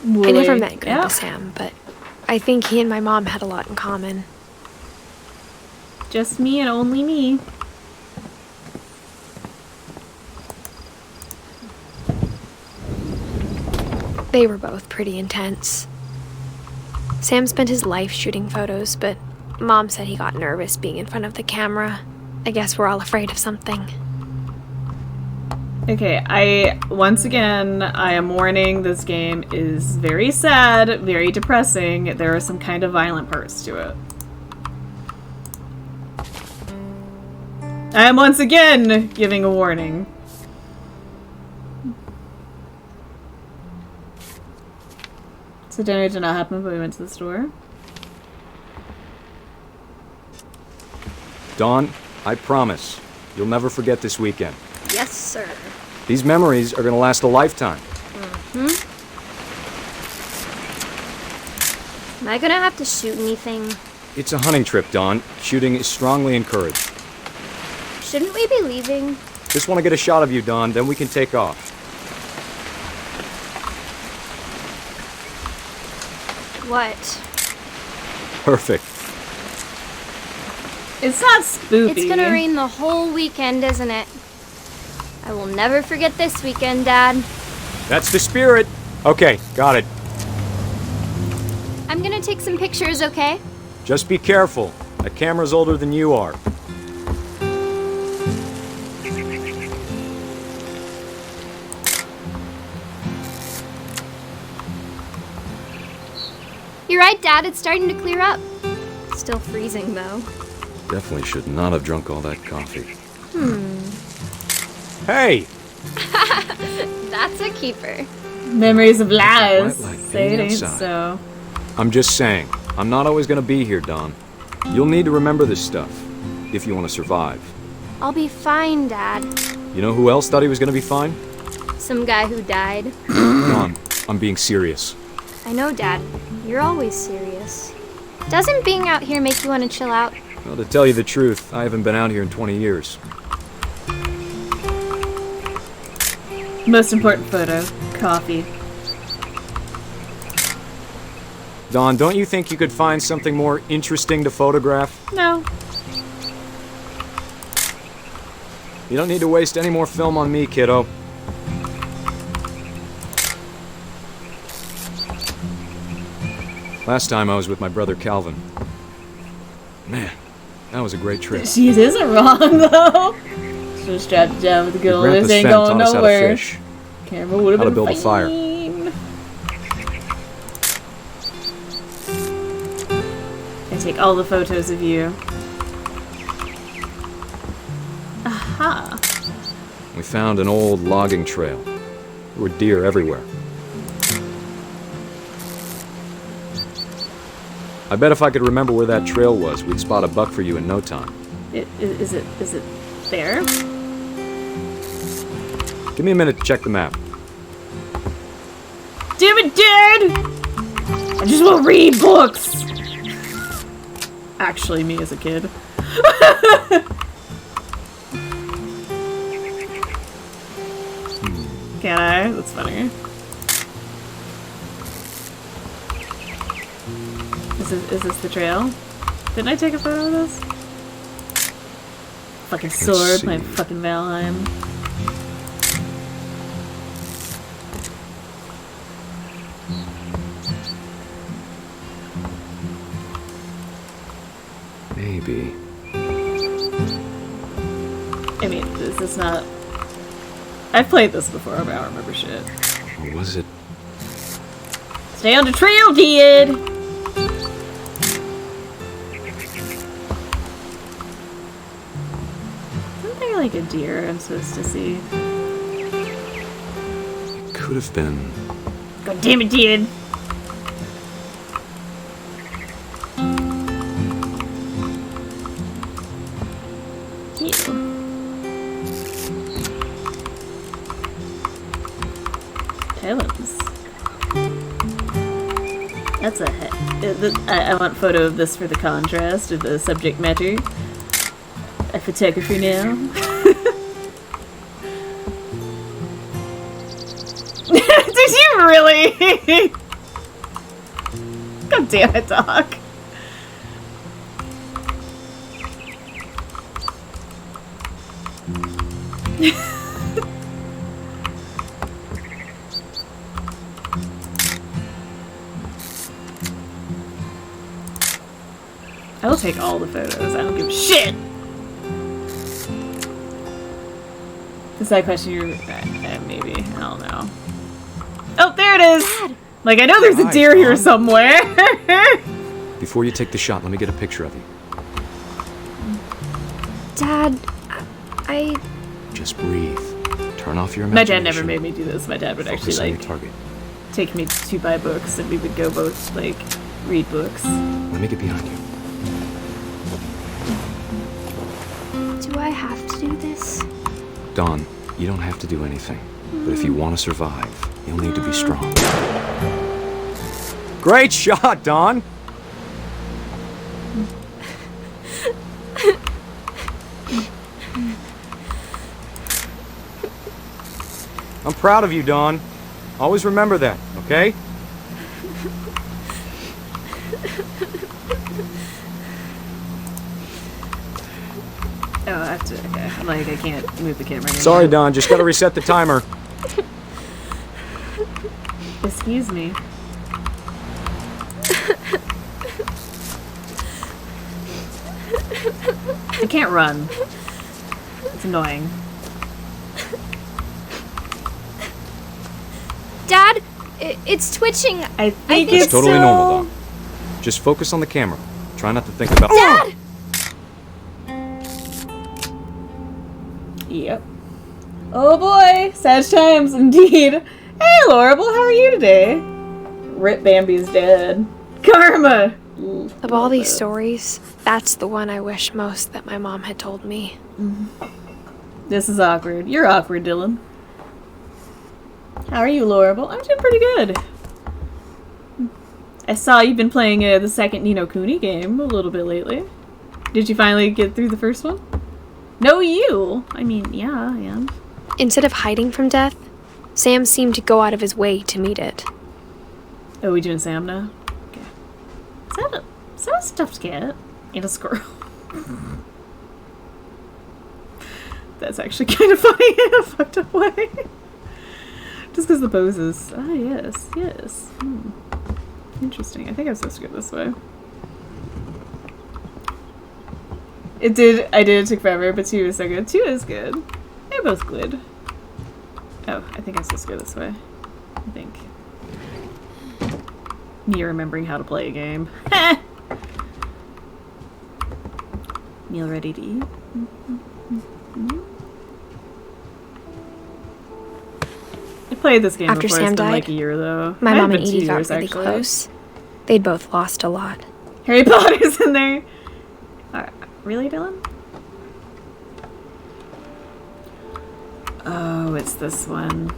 I never met Grandpa Yeah. Sam, but I think he and my mom had a lot in common. Just me and only me. They were both pretty intense. Sam spent his life shooting photos, but Mom said he got nervous being in front of the camera. I guess we're all afraid of something. Okay, once again, I am warning, this game is very sad, very depressing. There are some kind of violent parts to it. I am once again giving a warning. So dinner did not happen, but we went to the store. Dawn, I promise, you'll never forget this weekend. Yes, sir. These memories are gonna last a lifetime. Am I gonna have to shoot anything? It's a hunting trip, Dawn. Shooting is strongly encouraged. Shouldn't we be leaving? Just want to get a shot of you, Dawn, then we can take off. What? Perfect. It's not spooky. It's gonna rain the whole weekend, isn't it? I will never forget this weekend, Dad. That's the spirit. Okay, got it. I'm gonna take some pictures, okay? Just be careful. That camera's older than you are. You're right, Dad. It's starting to clear up. Still freezing, though. Definitely should not have drunk all that coffee. Hey! That's a keeper. Memories of lies. Quite like Say it being ain't outside. so. I'm just saying, I'm not always gonna be here, Dawn. You'll need to remember this stuff, if you want to survive. I'll be fine, Dad. You know who else thought he was gonna be fine? Some guy who died. Dawn, I'm being serious. I know, Dad. You're always serious. Doesn't being out here make you want to chill out? Well, to tell you the truth, I haven't been out here in 20 years. Most important photo. Coffee. Dawn, don't you think you could find something more interesting to photograph? No. You don't need to waste any more film on me, kiddo. Last time I was with my brother Calvin. Man, that was a great trip. She isn't wrong, though. Just strapped down with the good Your old, this grandpa's ain't fen going taught us how to nowhere. fish, Camera would have how to been build a fire. fine. I take all the photos of you. Aha. We found an old logging trail. There were deer everywhere. I bet if I could remember where that trail was, we'd spot a buck for you in no time. Is it there? Give me a minute to check the map. Damn it, Dad! I just want to read books! Actually, me as a kid. Can I? That's funny. Is this the trail? Didn't I take a photo of this? Fucking sword, my fucking Valheim. Maybe. I mean, is this not... I've played this before, but I don't remember shit. Or was it? Stay on the trail, kid! Isn't there like a deer I'm supposed to see? It could have been. God damn it, dude! Heavens. That's a I want a photo of this for the contrast of the subject matter. A photographer now. Did you really? God damn it, Doc. I will take all the photos. I don't give a shit. Is that question you're... maybe. I don't know. Oh, there it is! Dad. Like, I know there's a deer here somewhere. Before you take the shot, let me get a picture of you. Dad, I... Just breathe. Turn off your imagination. My dad never made me do this. My dad would Focus actually, on like, your target. take me to buy books, and we would go both, like, read books. Let me get behind you. Do I have to do this? Dawn, you don't have to do anything. But if you want to survive, you'll need to be strong. Great shot, Dawn! I'm proud of you, Dawn. Always remember that, okay? Oh, I have to, okay. I'm like, I can't move the camera anymore. Sorry, Dawn, just gotta reset the timer. Excuse me. I can't run. It's annoying. Dad, it's twitching. I think it's totally normal, Doc. Just focus on the camera. Try not to think about... Dad! Yep. Oh boy, sad times indeed. Hey, Lorable, how are you today? Rip Bambi's dead. Karma! Of all these stories, that's the one I wish most that my mom had told me. This is awkward. You're awkward, Dylan. How are you, Lorable? I'm doing pretty good. I saw you've been playing the second Ni no Kuni game a little bit lately. Did you finally get through the first one? No, you! I mean, yeah, I am. Instead of hiding from death, Sam seemed to go out of his way to meet it. Oh, we doing Sam now? Okay. Is that a stuffed cat? And a squirrel. That's actually kind of funny in a fucked up way. Just because the poses. Ah, yes, yes. Interesting. I think I'm supposed to go this way. It did. It took forever, but 2 is so good. 2 is good. They're both good. Oh, I think I'm supposed to go this way. I think. Me remembering how to play a game. Meal ready to eat. I played this game After before. Sam It's been died, like a year though. My Might mom have and been 2 Edie got years, really actually. close. They'd both lost a lot. Harry Potter's in there. Really, Dylan? Oh, it's this one.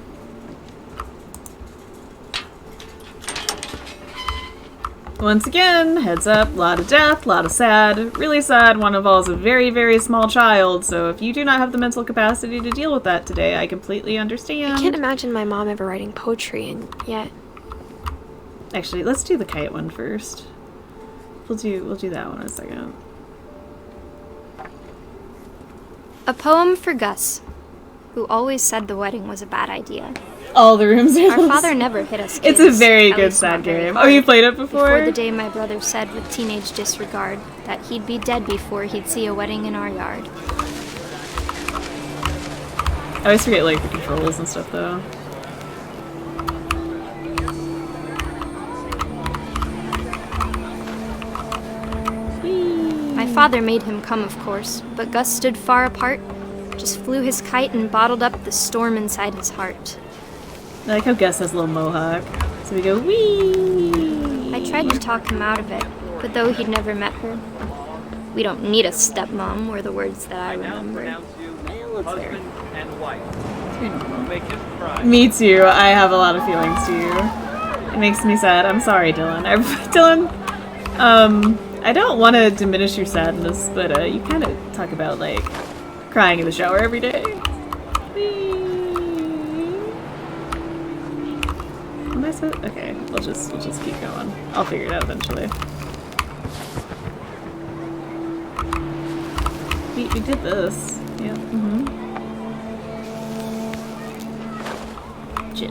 Once again, heads up, lot of death, lot of sad. Really sad, one involves a very, very small child, so if you do not have the mental capacity to deal with that today, I completely understand. I can't imagine my mom ever writing poetry, and yet... Actually, let's do the kite one first. We'll do that one in a second. A poem for Gus, who always said the wedding was a bad idea. All the rooms are Our father never hit us kids. It's a very at good least not sad very game. hard. Oh, you played it before? Before the day my brother said with teenage disregard that he'd be dead before he'd see a wedding in our yard. I always forget like the controls and stuff though. My father made him come, of course, but Gus stood far apart, just flew his kite and bottled up the storm inside his heart. I like how Gus has a little mohawk. So we go, wee! I tried to talk him out of it, but though he'd never met her, "We don't need a stepmom," were the words that I remember. Me too. I have a lot of feelings to you. It makes me sad. I'm sorry, Dylan. Dylan, I don't want to diminish your sadness, but you kind of talk about like crying in the shower every day. Am I supposed? Okay, we'll just keep going. I'll figure it out eventually. We did this. Yeah. Shit.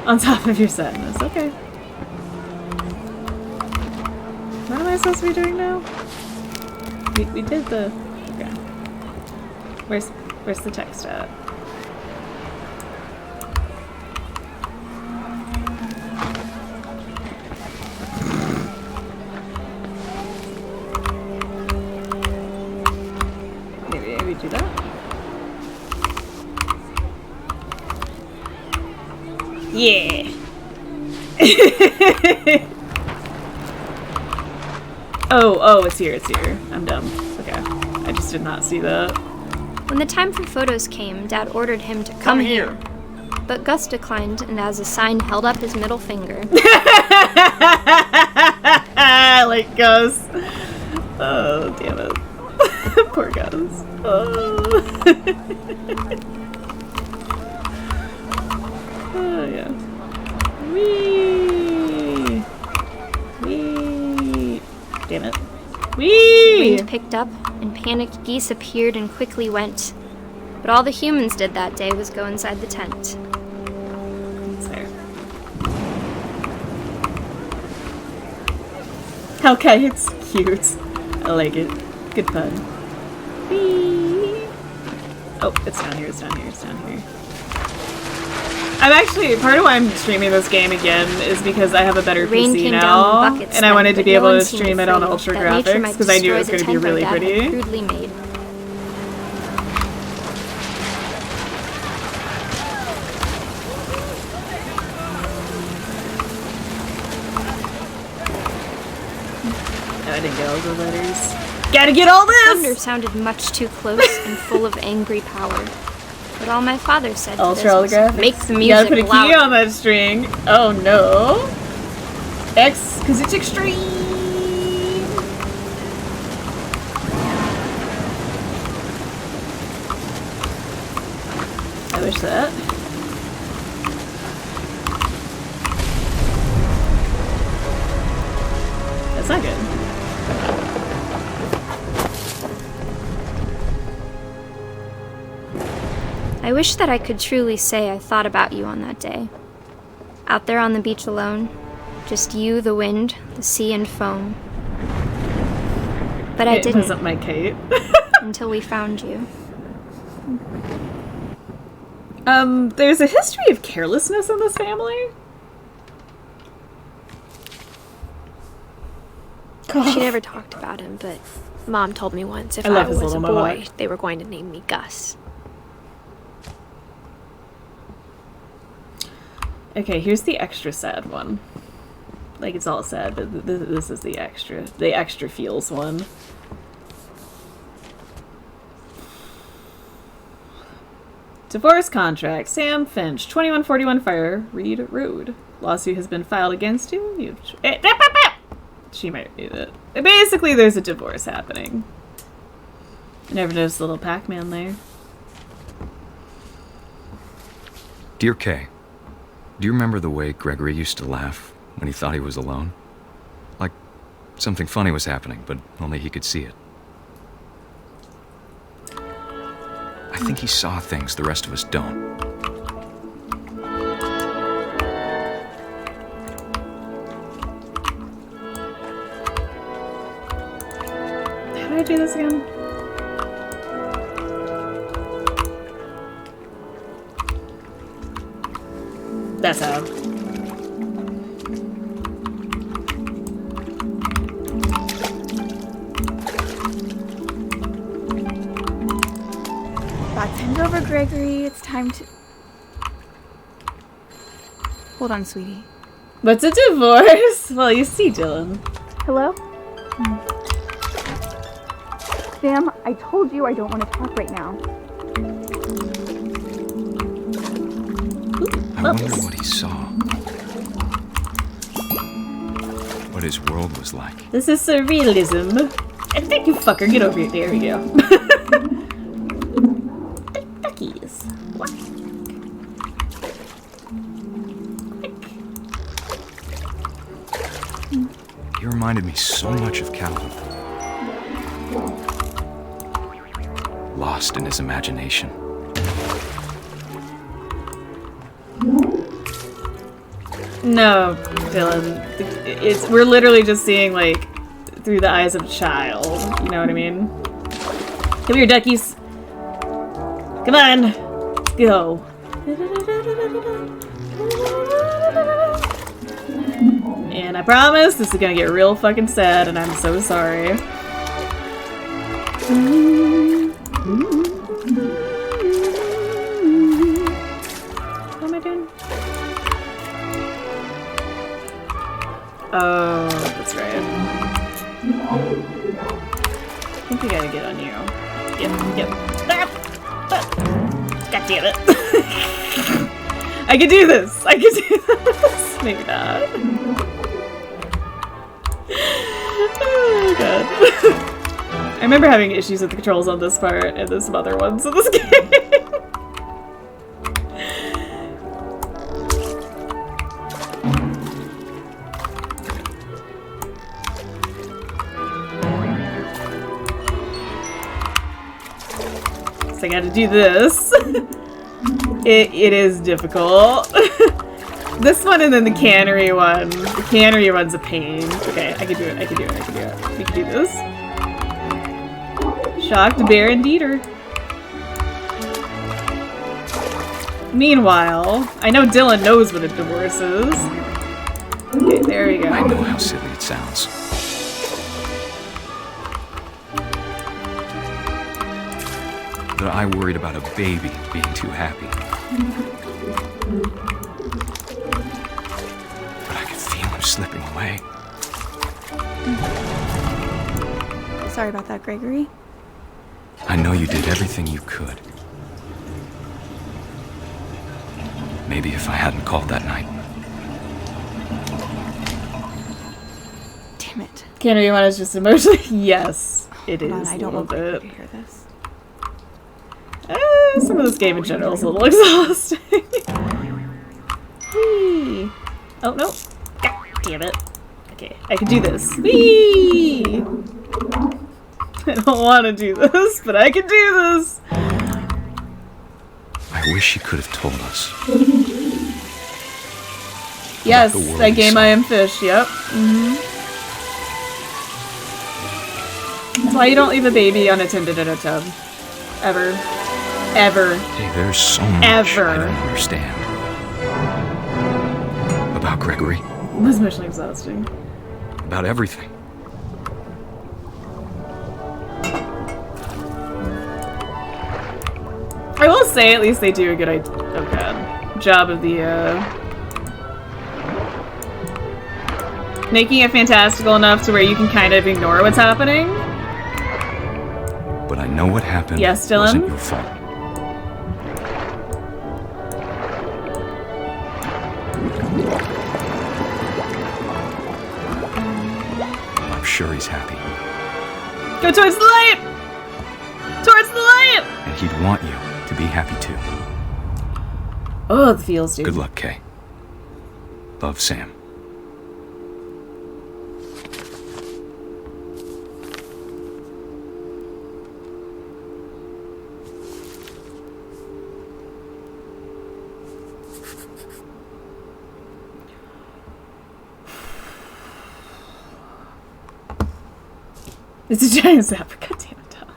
On top of your sadness. Okay. What am I supposed to be doing now? We did the... Okay. Where's the text at? Maybe do that? Yeah. Oh, it's here, I'm dumb. Okay. I just did not see that. When the time for photos came, Dad ordered him to come here. But Gus declined and as a sign held up his middle finger. Like Gus. Oh, damn it. Poor Gus. Oh. Oh, yeah. Whee! Whee! Damn it. Whee! Wind picked up, and panicked geese appeared and quickly went. But all the humans did that day was go inside the tent. That's fair. Okay, it's cute. I like it. Good pun. Whee! Oh, it's down here, it's down here, it's down here. I'm actually, part of why I'm streaming this game again is because I have a better PC now, and I wanted to be able to stream it on ultra graphics because I knew it was going to be really pretty. Crudely made. No, I didn't get all the letters. Gotta get all this! Thunder sounded much too close and full of angry power. But all my father said to this was, make the music You gotta put a key louder. on that string. Oh no. X, because it's extreme. I wish that. That's not good. I wish that I could truly say I thought about you on that day. Out there on the beach alone, Just you, the wind, the sea, and foam. But I didn't. It wasn't my Kate. Until we found you. There's a history of carelessness in this family. She never talked about him, but Mom told me once if I was a boy, they were going to name me Gus. Okay, here's the extra sad one. Like, it's all sad, but this is the extra feels one. Divorce contract. Sam Finch, 2141 Fire, Reed Road. Lawsuit has been filed against you. She might read it. Basically, there's a divorce happening. I never noticed the little Pac-Man there. Dear Kay, do you remember the way Gregory used to laugh when he thought he was alone? Like something funny was happening, but only he could see it. I think he saw things the rest of us don't. How do I do this again? That's how. Bartend over, Gregory. It's time to... Hold on, sweetie. What's a divorce? Well, you see, Dylan. Hello? Sam, I told you I don't want to talk right now. I wonder what he saw. What his world was like. This is surrealism. And thank you, fucker. Get over here. There we go. Duckies. What? He reminded me so much of Calvin. Lost in his imagination. No, Dylan. We're literally just seeing, like, through the eyes of a child. You know what I mean? Come here, duckies. Come on. Let's go. And I promise this is gonna get real fucking sad, and I'm so sorry. What am I doing? Oh, that's right. I think we gotta get on you. Yep. God damn it. I can do this! I can do this! Maybe not. Oh, God. I remember having issues with the controls on this part and there's some other ones in this game. I gotta do this. It is difficult. This one and then the cannery one. The cannery one's a pain. Okay, I can do it. We can do this. Shocked Bear and Dieter. Meanwhile, I know Dylan knows what a divorce is. Okay, there we go. I know how silly it sounds. But I worried about a baby being too happy. But I could feel him slipping away. Sorry about that, Gregory. I know you did everything you could. Maybe if I hadn't called that night. Damn it. Cannery one is just emotionally. Yes, it is. I don't want to hear this. Some of this game in general is a little exhausting. Whee! Oh, no. God damn it. Okay, I can do this. Whee! I don't want to do this, but I can do this. I wish she could have told us. Yes, the world that he game saw. I Am Fish, yep. That's why you don't leave a baby unattended in a tub. Ever. Ever. Hey, there's so much Ever. I don't understand. About Gregory. It was emotionally exhausting. About everything. I will say, at least they do a good job of the, making it fantastical enough to where you can kind of ignore what's happening. But I know what happened Yes, Dylan? wasn't your fault. I'm sure he's happy. Go towards the light! Towards the light! And he'd want you to be happy too. Oh, the feels, dude. Good luck, Kay. Love, Sam. It's a giant zapper. God damn it, dog.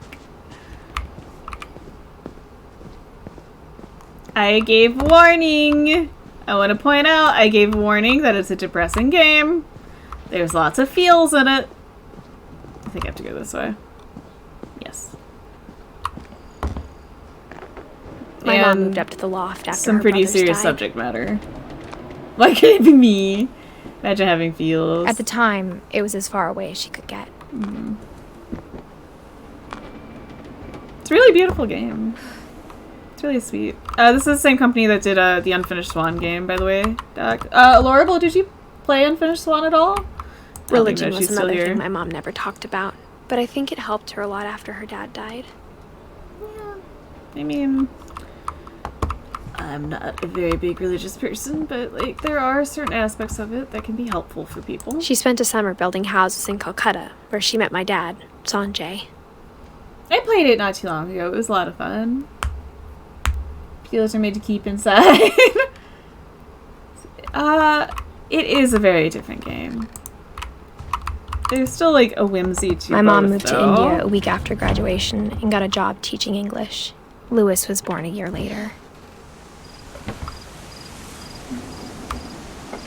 I gave warning. I want to point out I gave warning that it's a depressing game. There's lots of feels in it. I think I have to go this way. Yes. My mom And moved up to the loft after some her pretty brothers serious died. subject matter. Why can't it be me? Imagine having feels. At the time, it was as far away as she could get. It's a really beautiful game. It's really sweet. This is the same company that did the Unfinished Swan game, by the way, Doc. Laurable, did you play Unfinished Swan at all? Religion was she's another still thing here. my mom never talked about, but I think it helped her a lot after her dad died. I mean, I'm not a very big religious person, but like there are certain aspects of it that can be helpful for people. She spent a summer building houses in Calcutta, where she met my dad, Sanjay. I played it not too long ago. It was a lot of fun. Feels are made to keep inside. It is a very different game. There's still like a whimsy to My mom both, moved to though. India a week after graduation and got a job teaching English. Louis was born a year later.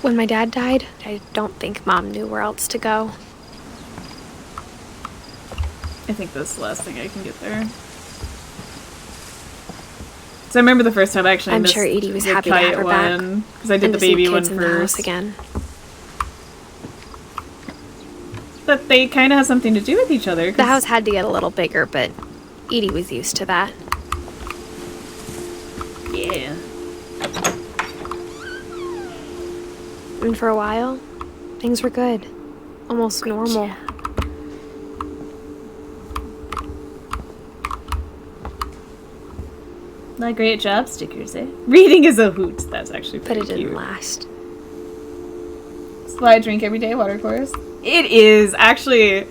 When my dad died, I don't think Mom knew where else to go. I think that's the last thing I can get there. So I remember the first time I actually I'm missed sure Edie was the happy to have kite her back. one, because I did and the to see baby one kids in the house first. again. But they kind of have something to do with each other. 'cause The house had to get a little bigger, but Edie was used to that. Yeah. And for a while, things were good. Almost normal. Not great job, stickers, eh? Reading is a hoot. That's actually But pretty it didn't cute. last. That's why I drink every day, water course. It is actually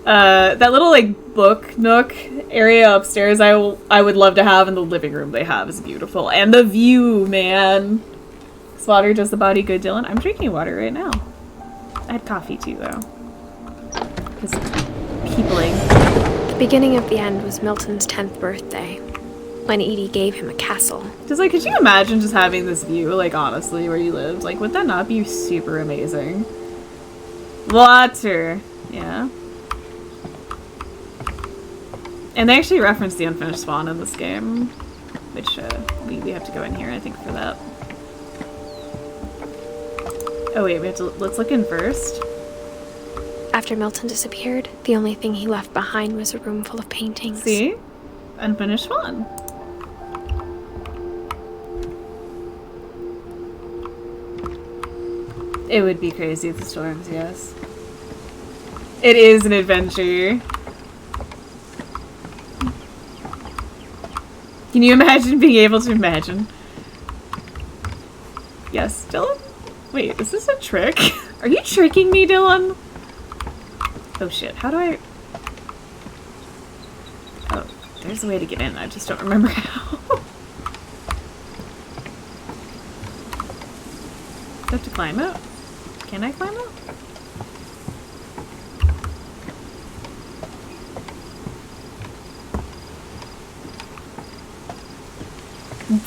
that little like book nook area upstairs. I would love to have in the living room. They have is beautiful, and the view, man. This water does the body good, Dylan. I'm drinking water right now. I had coffee too, though. Because peopling. The beginning of the end was Milton's 10th birthday, when Edie gave him a castle. Just like, could you imagine just having this view, like honestly, where you lived? Like, would that not be super amazing? Water, yeah. And they actually reference the Unfinished Swan in this game, which we have to go in here, I think, for that. Oh wait, let's look in first. After Milton disappeared, the only thing he left behind was a room full of paintings. See? Unfinished Swan. It would be crazy if the storms, yes. It is an adventure. Can you imagine being able to imagine? Yes, Dylan? Wait, is this a trick? Are you tricking me, Dylan? Oh shit, how do I... Oh, there's a way to get in, I just don't remember how. I have to climb it? Can I climb it?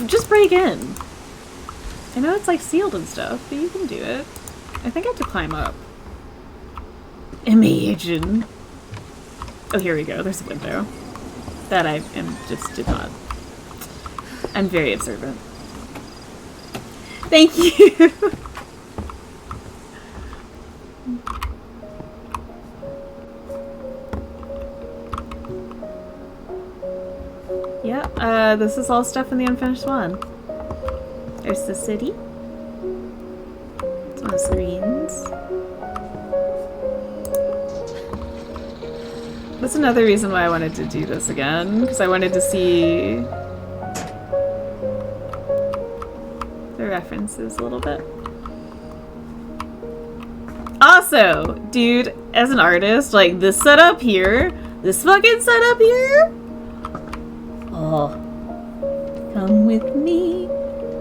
Just break in. I know it's like sealed and stuff, but you can do it. I think I have to climb up. Imagine. Oh, here we go. There's a window. That I did not. I'm very observant. Thank you. Yeah, this is all stuff in the unfinished one. There's the city. It's one of the screens. That's another reason why I wanted to do this again, because I wanted to see the references a little bit. Also, dude, as an artist, like this setup here, this fucking setup here. Oh, come with me,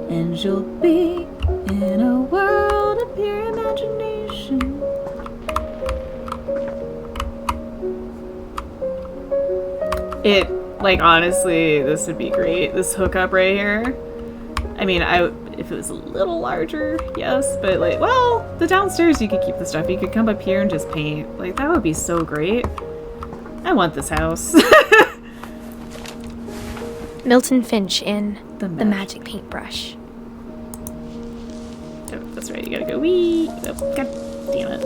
and you'll be in a world of pure imagination. It, like, honestly, this would be great. This hookup right here. I mean, if it was a little larger, yes, but like, well, the downstairs you could keep the stuff. You could come up here and just paint. Like, that would be so great. I want this house. Milton Finch in The Magic Paintbrush. Oh, that's right, you gotta go wee. Oh, god damn it.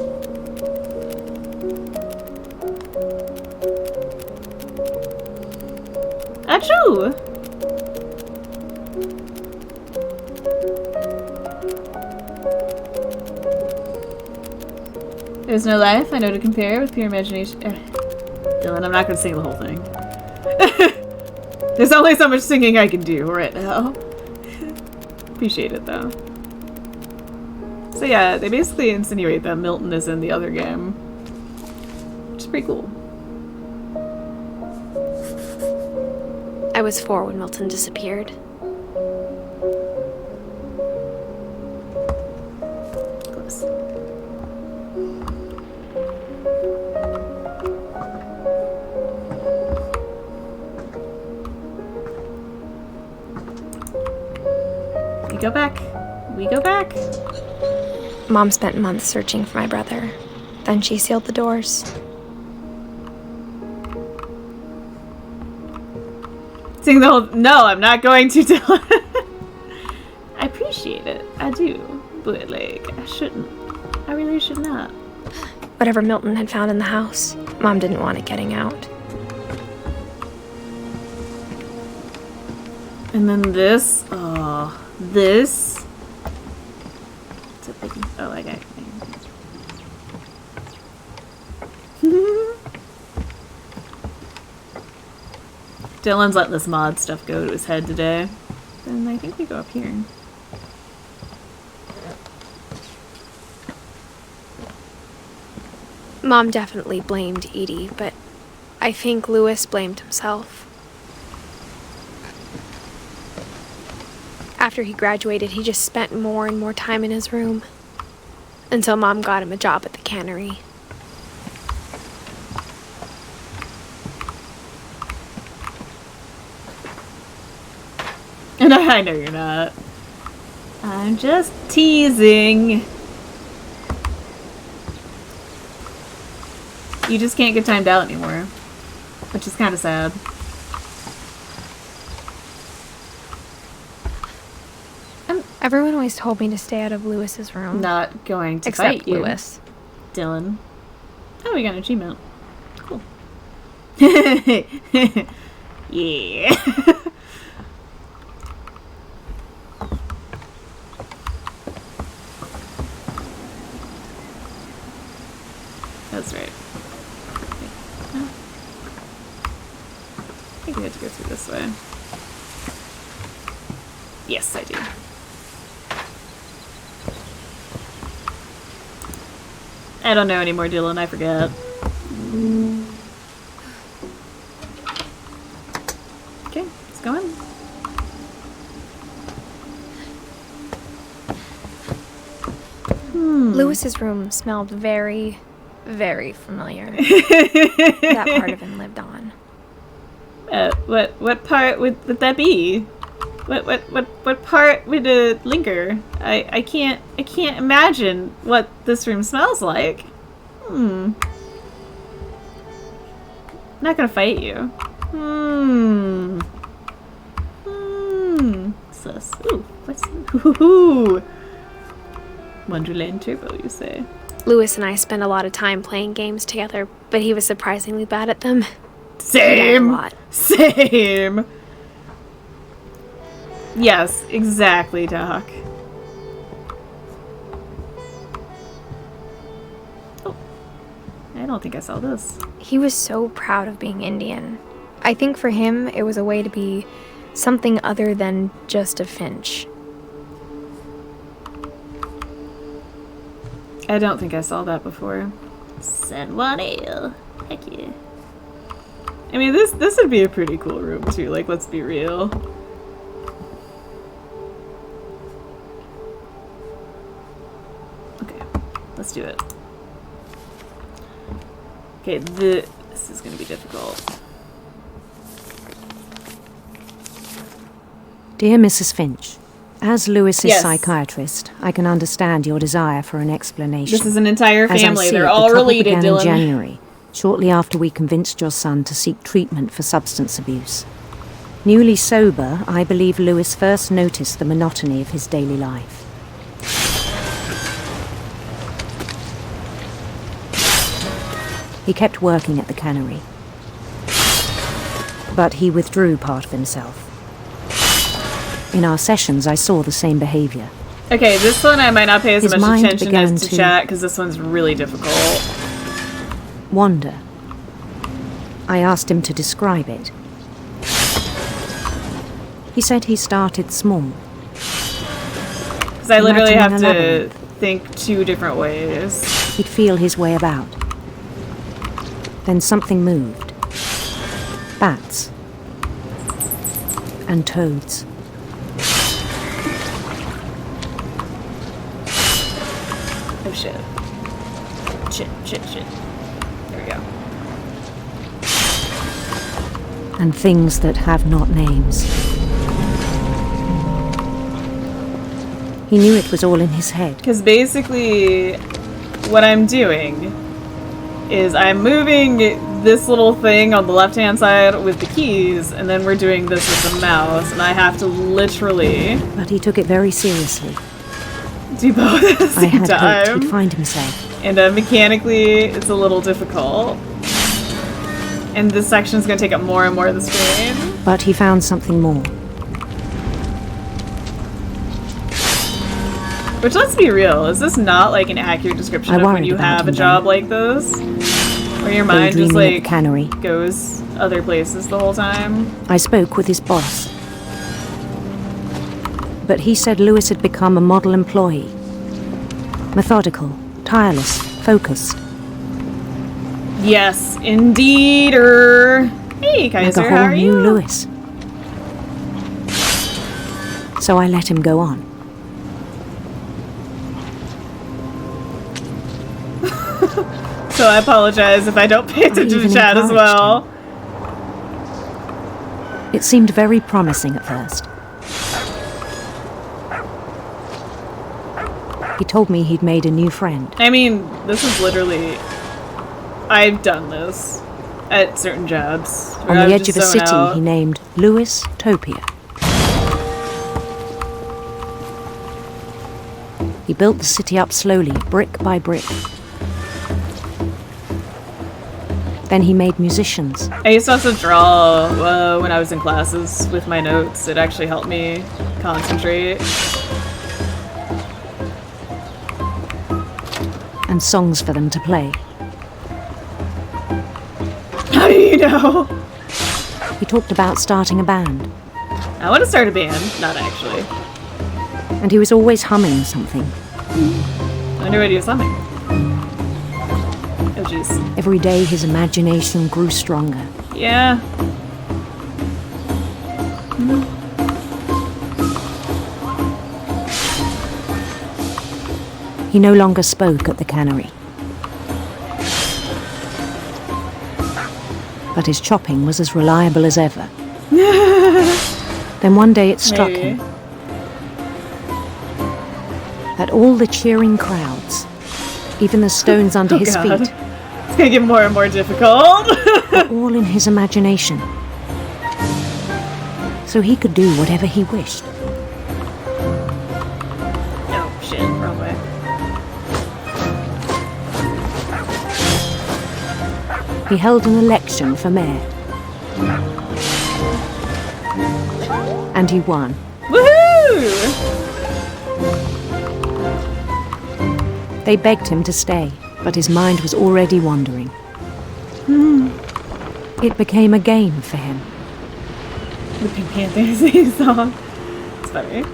Achoo! There's no life I know to compare with pure imagination. Dylan, I'm not gonna sing the whole thing. There's only so much singing I can do right now. Appreciate it though. So yeah, they basically insinuate that Milton is in the other game, which is pretty cool. I was 4 when Milton disappeared. Close. We go back. We go back. Mom spent months searching for my brother. Then she sealed the doors. Sing the whole. No, I'm not going to, Dylan. I appreciate it. I do. But, like, I shouldn't. I really should not. Whatever Milton had found in the house, Mom didn't want it getting out. And then this. Oh, this. It's a big. Oh, I got it. Dylan's letting this mod stuff go to his head today. Then I think we go up here. Mom definitely blamed Edie, but I think Louis blamed himself. After he graduated, he just spent more and more time in his room. Until Mom got him a job at the cannery. And I know you're not. I'm just teasing. You just can't get timed out anymore, which is kind of sad. Everyone always told me to stay out of Louis's room. Not going to except fight you, Louis. Dylan. Oh, we got an achievement. Cool. Yeah. That's right. Oh. I think we had to go through this way. Yes, I do. I don't know anymore, Dylan. I forget. Okay, let's go in. Lewis's room smelled very, very familiar. That part of him lived on. What part would that be? What part would linger? I can't imagine what this room smells like. Not gonna fight you. Sus. Ooh, what's ooh. Wonderland Turbo, you say? Lewis and I spent a lot of time playing games together, but he was surprisingly bad at them. Same. A lot. Same. Yes, exactly, Doc. Oh, I don't think I saw this. He was so proud of being Indian. I think for him, it was a way to be something other than just a Finch. I don't think I saw that before. San Juanil. Heck yeah. I mean, this would be a pretty cool room too. Like, let's be real. Okay, let's do it. Okay, this is gonna be difficult. Dear Mrs. Finch, as Lewis's Yes. psychiatrist, I can understand your desire for an explanation. This is an entire As I family. see They're it, all the trouble related, began Dylan. in January, shortly after we convinced your son to seek treatment for substance abuse. Newly sober, I believe Lewis first noticed the monotony of his daily life. He kept working at the cannery, but he withdrew part of himself. In our sessions, I saw the same behavior. Okay, this one I might not pay as His much mind attention began as to to chat, because this one's really difficult. Wander. I asked him to describe it. He said he started small. Because I literally have Imagine a to labyrinth. think two different ways. He'd feel his way about. Then something moved. Bats. And toads. Oh shit. Shit. There we go. And things that have not names. He knew it was all in his head. Because basically, what I'm doing is I'm moving this little thing on the left-hand side with the keys, and then we're doing this with the mouse, and I have to literally... But he took it very seriously. Do both at the I same had hoped time. he'd find himself. And mechanically, it's a little difficult. And this section's going to take up more and more of the screen. But he found something more. Which, let's be real, is this not like an accurate description I of when worried you about have a him job then. like this? Where your mind just Daydreaming at the like cannery. goes other places the whole time? I spoke with his boss. But he said Lewis had become a model employee. Methodical, tireless, focused. Yes, indeed-er. Hey, Kaiser, like a how whole are new you? Lewis. So I let him go on. So I apologize if I don't pay attention to even chat as encouraged well. It seemed very promising at first. He told me he'd made a new friend. I mean, this is literally... I've done this at certain jobs. On where I the would edge of just a zone city out. he named Lewis Topia. He built the city up slowly, brick by brick. Then he made musicians. I used to also draw when I was in classes with my notes. It actually helped me concentrate. And songs for them to play. How do you know? He talked about starting a band. I want to start a band. Not actually. And he was always humming something. I wonder what he was humming. Oh jeez. Every day his imagination grew stronger. Yeah. He no longer spoke at the cannery. But his chopping was as reliable as ever. Then one day it struck him that all the cheering crowds, even the stones under his feet, it's gonna get more and more difficult, were all in his imagination. So he could do whatever he wished. Oh shit, wrong way. He held an election for mayor. And he won. Woohoo! They begged him to stay, but his mind was already wandering. It became a game for him. The Pink Panther singing song. It's funny.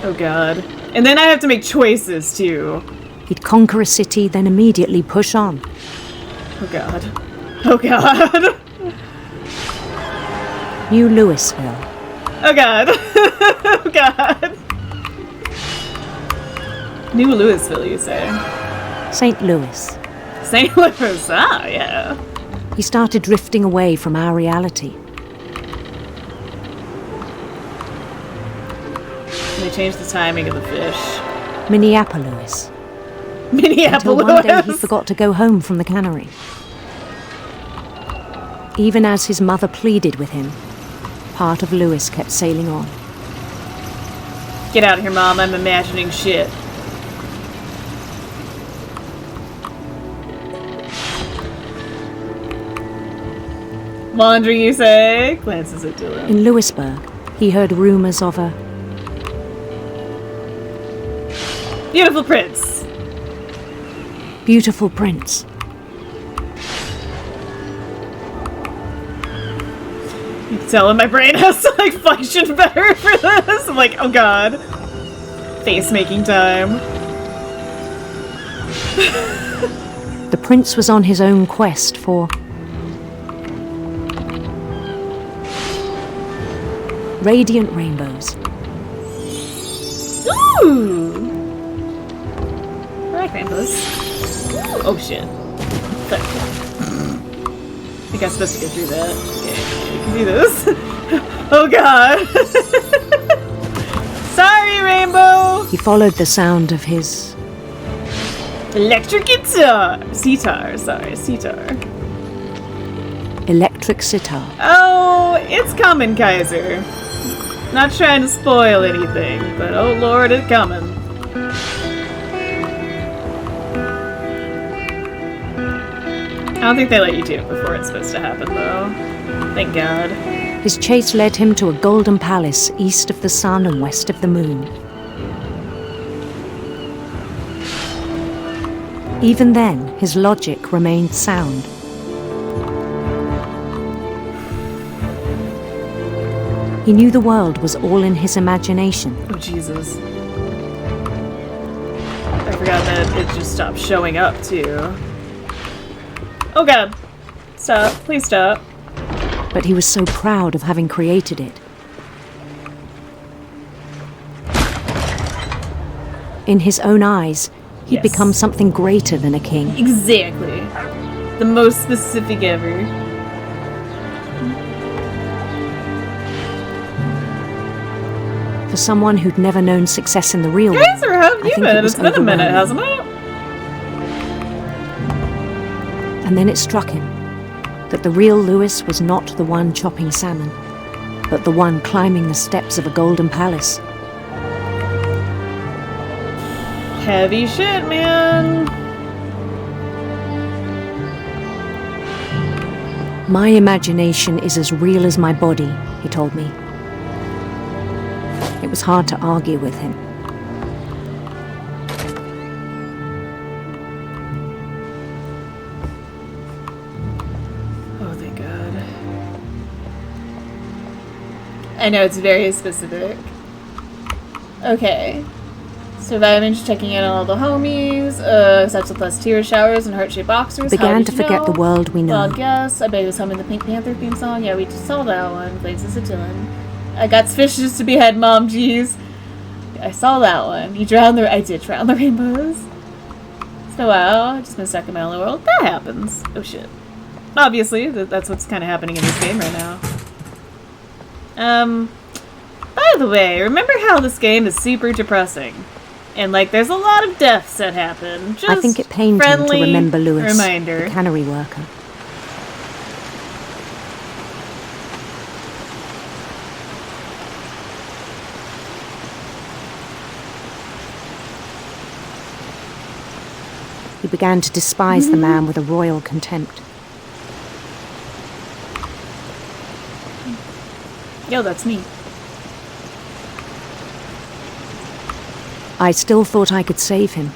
Oh god. And then I have to make choices too. He'd conquer a city, then immediately push on. Oh god. Oh god. New Louisville. Oh god. Oh god. New Louisville, you say? St. Louis. St. Louis, ah, yeah. He started drifting away from our reality. They changed the timing of the fish. Minneapolis. Minneapolis. Until one day he forgot to go home from the cannery. Even as his mother pleaded with him, part of Louis kept sailing on. Get out of here, Mom. I'm imagining shit. Laundry, you say? Glances at Dylan. In Louisburg, he heard rumors of a beautiful prince. Beautiful prince. You can tell my brain has to like function better for this. I'm like, oh god. Face making time. The prince was on his own quest for radiant rainbows. Ooh! I like rainbows. Ooh. Oh shit. Fuck. I think I'm supposed to get through that. Yeah, you can do this. Oh god! Sorry, Rainbow! He followed the sound of his electric guitar! Sitar, sorry, sitar. Electric sitar. Oh, it's coming, Kaiser. Not trying to spoil anything, but oh lord, it's coming. I don't think they let you do it before it's supposed to happen, though. Thank God. His chase led him to a golden palace east of the sun and west of the moon. Even then, his logic remained sound. He knew the world was all in his imagination. Oh, Jesus. I forgot that it just stopped showing up, too. Oh god. Stop. Please stop. But he was so proud of having created it. In his own eyes, he'd become something greater than a king. Exactly. The most specific ever. For someone who'd never known success in the real world, Guys, how have you been? It's been a minute, hasn't it? And then it struck him that the real Louis was not the one chopping salmon, but the one climbing the steps of a golden palace. Heavy shit, man. My imagination is as real as my body, he told me. It was hard to argue with him. Oh, thank God. I know it's very specific. Okay. Surviving, just checking in on all the homies, except with less tear showers and heart-shaped boxers. Began to forget the world we know. Well, guess. I bet he was humming the Pink Panther theme song. Yeah, we just saw that one. Glances at Dylan. I got fishes to behead, Mom, jeez. I saw that one. I did drown the rainbows. So wow, I've just been stuck in my own world. That happens. Oh shit. Obviously, that's what's kind of happening in this game right now. By the way, remember how this game is super depressing? And, like, there's a lot of deaths that happen. Just I think it pained him to remember Lewis, reminder. the cannery worker. He began to despise the man with a royal contempt. Yo, that's me. I still thought I could save him.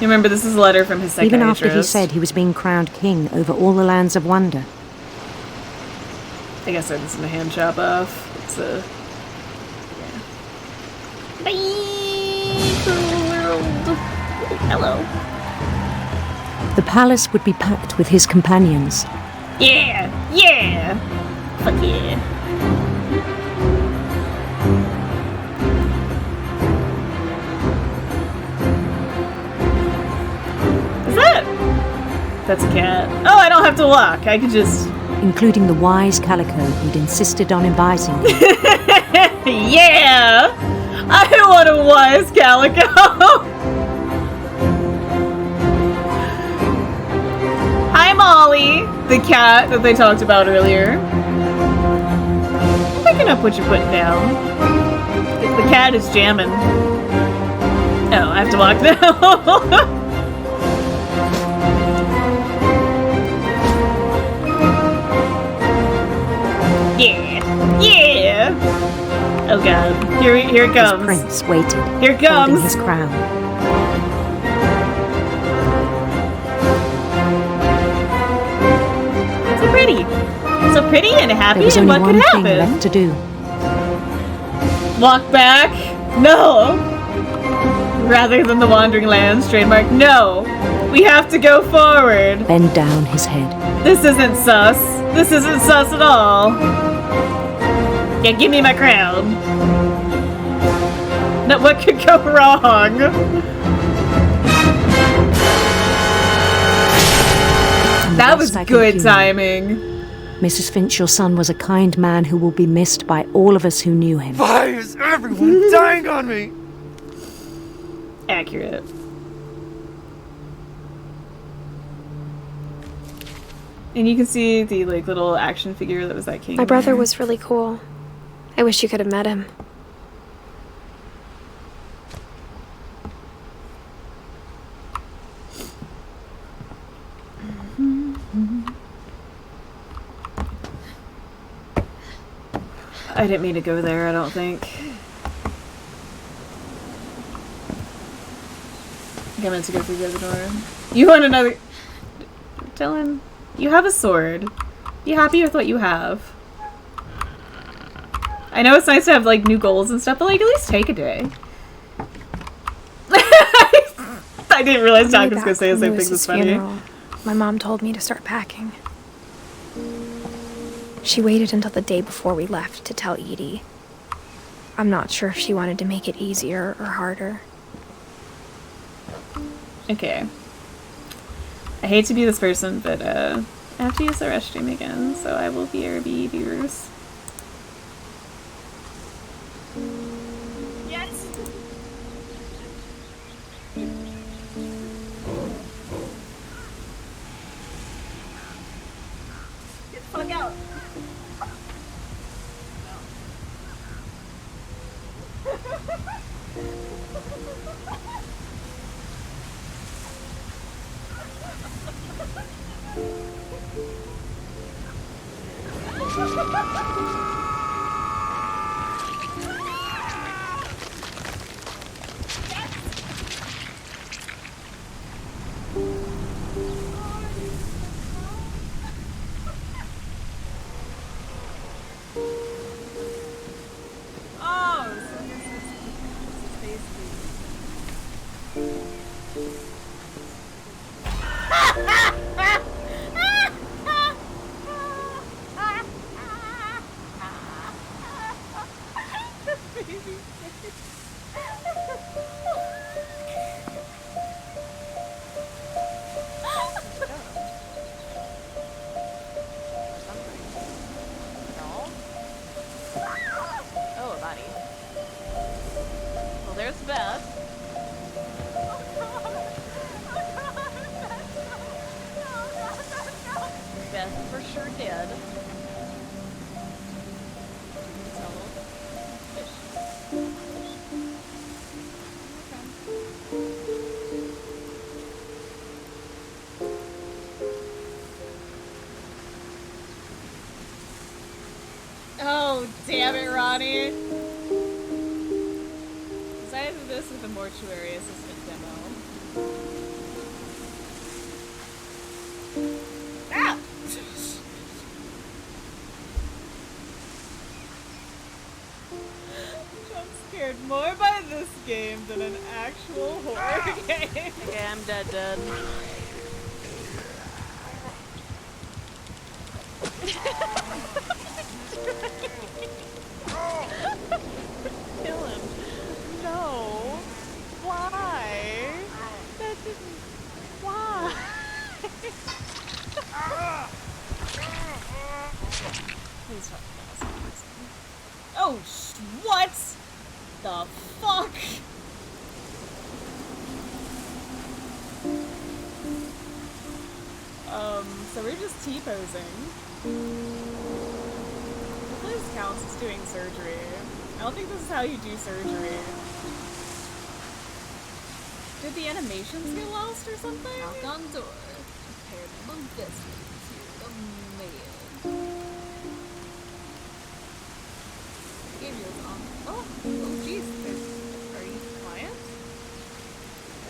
You remember, this is a letter from his psychiatrist. Even after he said he was being crowned king over all the lands of wonder. I guess this is a hand chop off. It's a... Yeah. Bye, cruel world. Hello. The palace would be packed with his companions. Yeah! Yeah! Fuck yeah. Is that? That's a cat. Oh, I don't have to walk. I could just... Including the wise Calico who'd insisted on advising me. Yeah! I want a wise Calico! Hi, Molly, the cat that they talked about earlier. I'm picking up what you're putting down. The cat is jamming. Oh, I have to walk now. Yeah, yeah. Oh god, here it comes. His prince waited. Here it comes. Holding his crown. So pretty and happy, there was and only what could one thing happen? left to do. Walk back? No! Rather than the Wandering Lands trademark, no! We have to go forward! Bend down his head. This isn't sus. This isn't sus at all. Yeah, give me my crown. No, what could go wrong? That was good timing. Mrs. Finch, your son was a kind man who will be missed by all of us who knew him. Why is everyone dying on me? Accurate. And you can see the like little action figure that was that king. My brother was really cool. I wish you could have met him. I didn't mean to go there, I don't think. I meant to go through the other door. You want another... Dylan, you have a sword. Be happy with what you have. I know it's nice to have, like, new goals and stuff, but, like, at least take a day. I didn't realize Doc was going to say the same thing. That's funny. Funeral, my mom told me to start packing. She waited until the day before we left to tell Edie. I'm not sure if she wanted to make it easier or harder. Okay. I hate to be this person, but I have to use the restroom again, so I will BRB viewers. Yes! Get the fuck out! Beth for sure did. Oh, damn it, Ronnie. Decided this with a mortuary assistant demo. Ah! I'm scared more by this game than an actual horror game. Okay, I'm dead. Kill him. No. Why? That didn't. Why? Please tell me that was amazing. Oh, what? The fuck? So we're just T-posing. Hopefully this counts as doing surgery. I don't think this is how you do surgery. Did the animations get lost or something? Knock on door. Prepare the investment to the mail. Give yours on. Oh jeez. Are you client?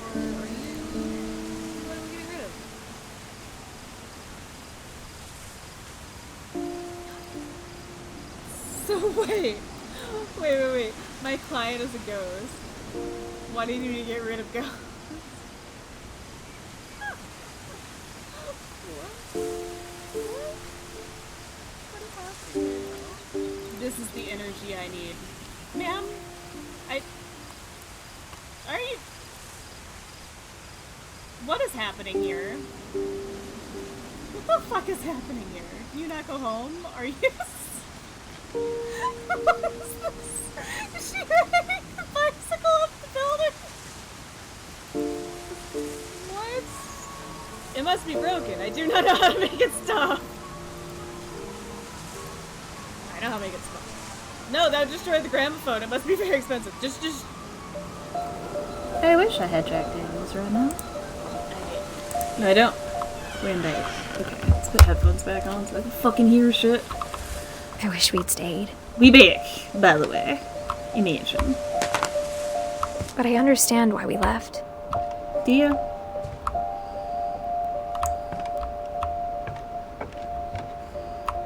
Or are you what are we getting rid of? So wait. My client is a ghost. Why do you need to get rid of ghosts? What is happening right now? This is the energy I need. Ma'am, are you... What is happening here? What the fuck is happening here? Do you not go home? Are you... What is this? Is she riding the bicycle up the building? What? It must be broken. I do not know how to make it stop. I know how to make it stop. No, that destroyed the gramophone. It must be very expensive. Just... I wish I had Jack Daniels right now. No, I don't. Wait a minute. Okay, let's put headphones back on so I can fucking hear shit. I wish we'd stayed. We back, by the way. Imagine. But I understand why we left. Do you?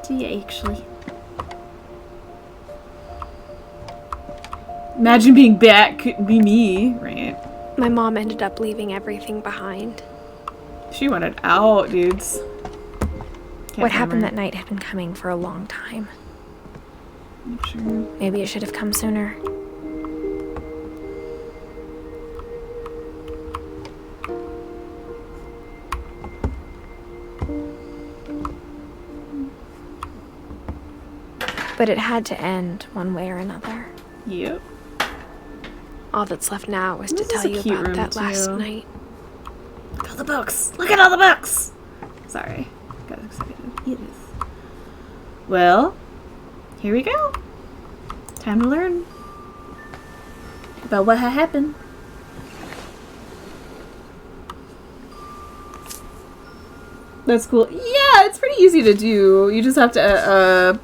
Do you actually? Imagine being back couldn't be me, right? My mom ended up leaving everything behind. She wanted out, dudes. What happened that night had been coming for a long time. I'm sure. Maybe it should have come sooner. But it had to end one way or another. Yep. All that's left now is to tell you about that last night. Look at all the books! Look at all the books! Sorry. Got excited. Yes. Well, here we go. Time to learn about what had happened. That's cool. Yeah, it's pretty easy to do. You just have to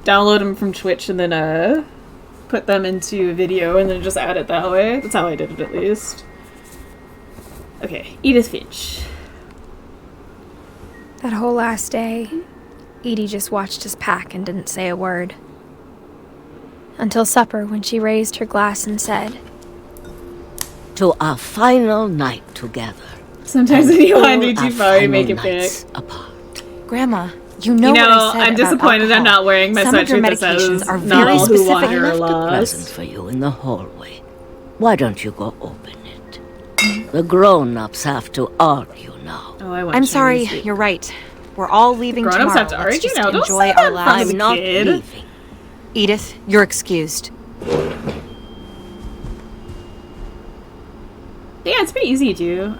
download them from Twitch and then put them into a video and then just add it that way. That's how I did it, at least. Okay, Edith Finch. That whole last day, Edie just watched us pack and didn't say a word. Until supper, when she raised her glass and said, "To our final night together." Sometimes when you wander too far, you make it big. Grandma, you know what I said I'm about disappointed alcohol. I'm not wearing my Some of your sweatshirt that medications says are not very all who specific. wander I are left a lost. present for you in the hallway. Why don't you go open it? The grown-ups have to argue now. Oh, I want I'm sorry, Chinese. you're right. We're all leaving Grown-ups tomorrow. have to Let's argue just now. Don't enjoy say our that last. from a I'm not kid. leaving. Edith, you're excused. Yeah, it's pretty easy to do.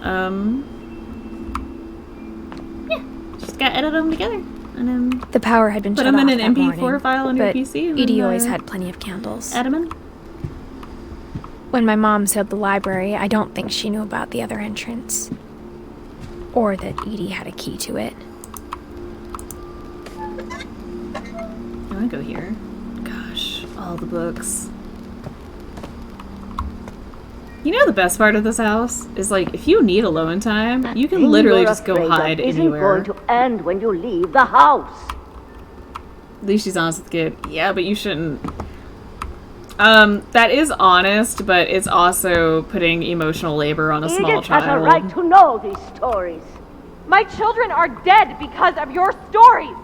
Yeah. Just gotta edit them together. And then The power had been put shut them off in an that MP4 morning, file on your but PC. And Edie then, always had plenty of candles. add 'em in. When my mom sold the library, I don't think she knew about the other entrance. Or that Edie had a key to it. I wanna go here. Gosh, all the books. You know the best part of this house is, like, if you need alone time, you can Thing literally you're just go afraid of hide isn't anywhere. going to end when you leave the house. At least she's honest with the kid. Yeah, but you shouldn't. That is honest, but it's also putting emotional labor on a small Edith has a child. right to know these stories. My children are dead because of your stories.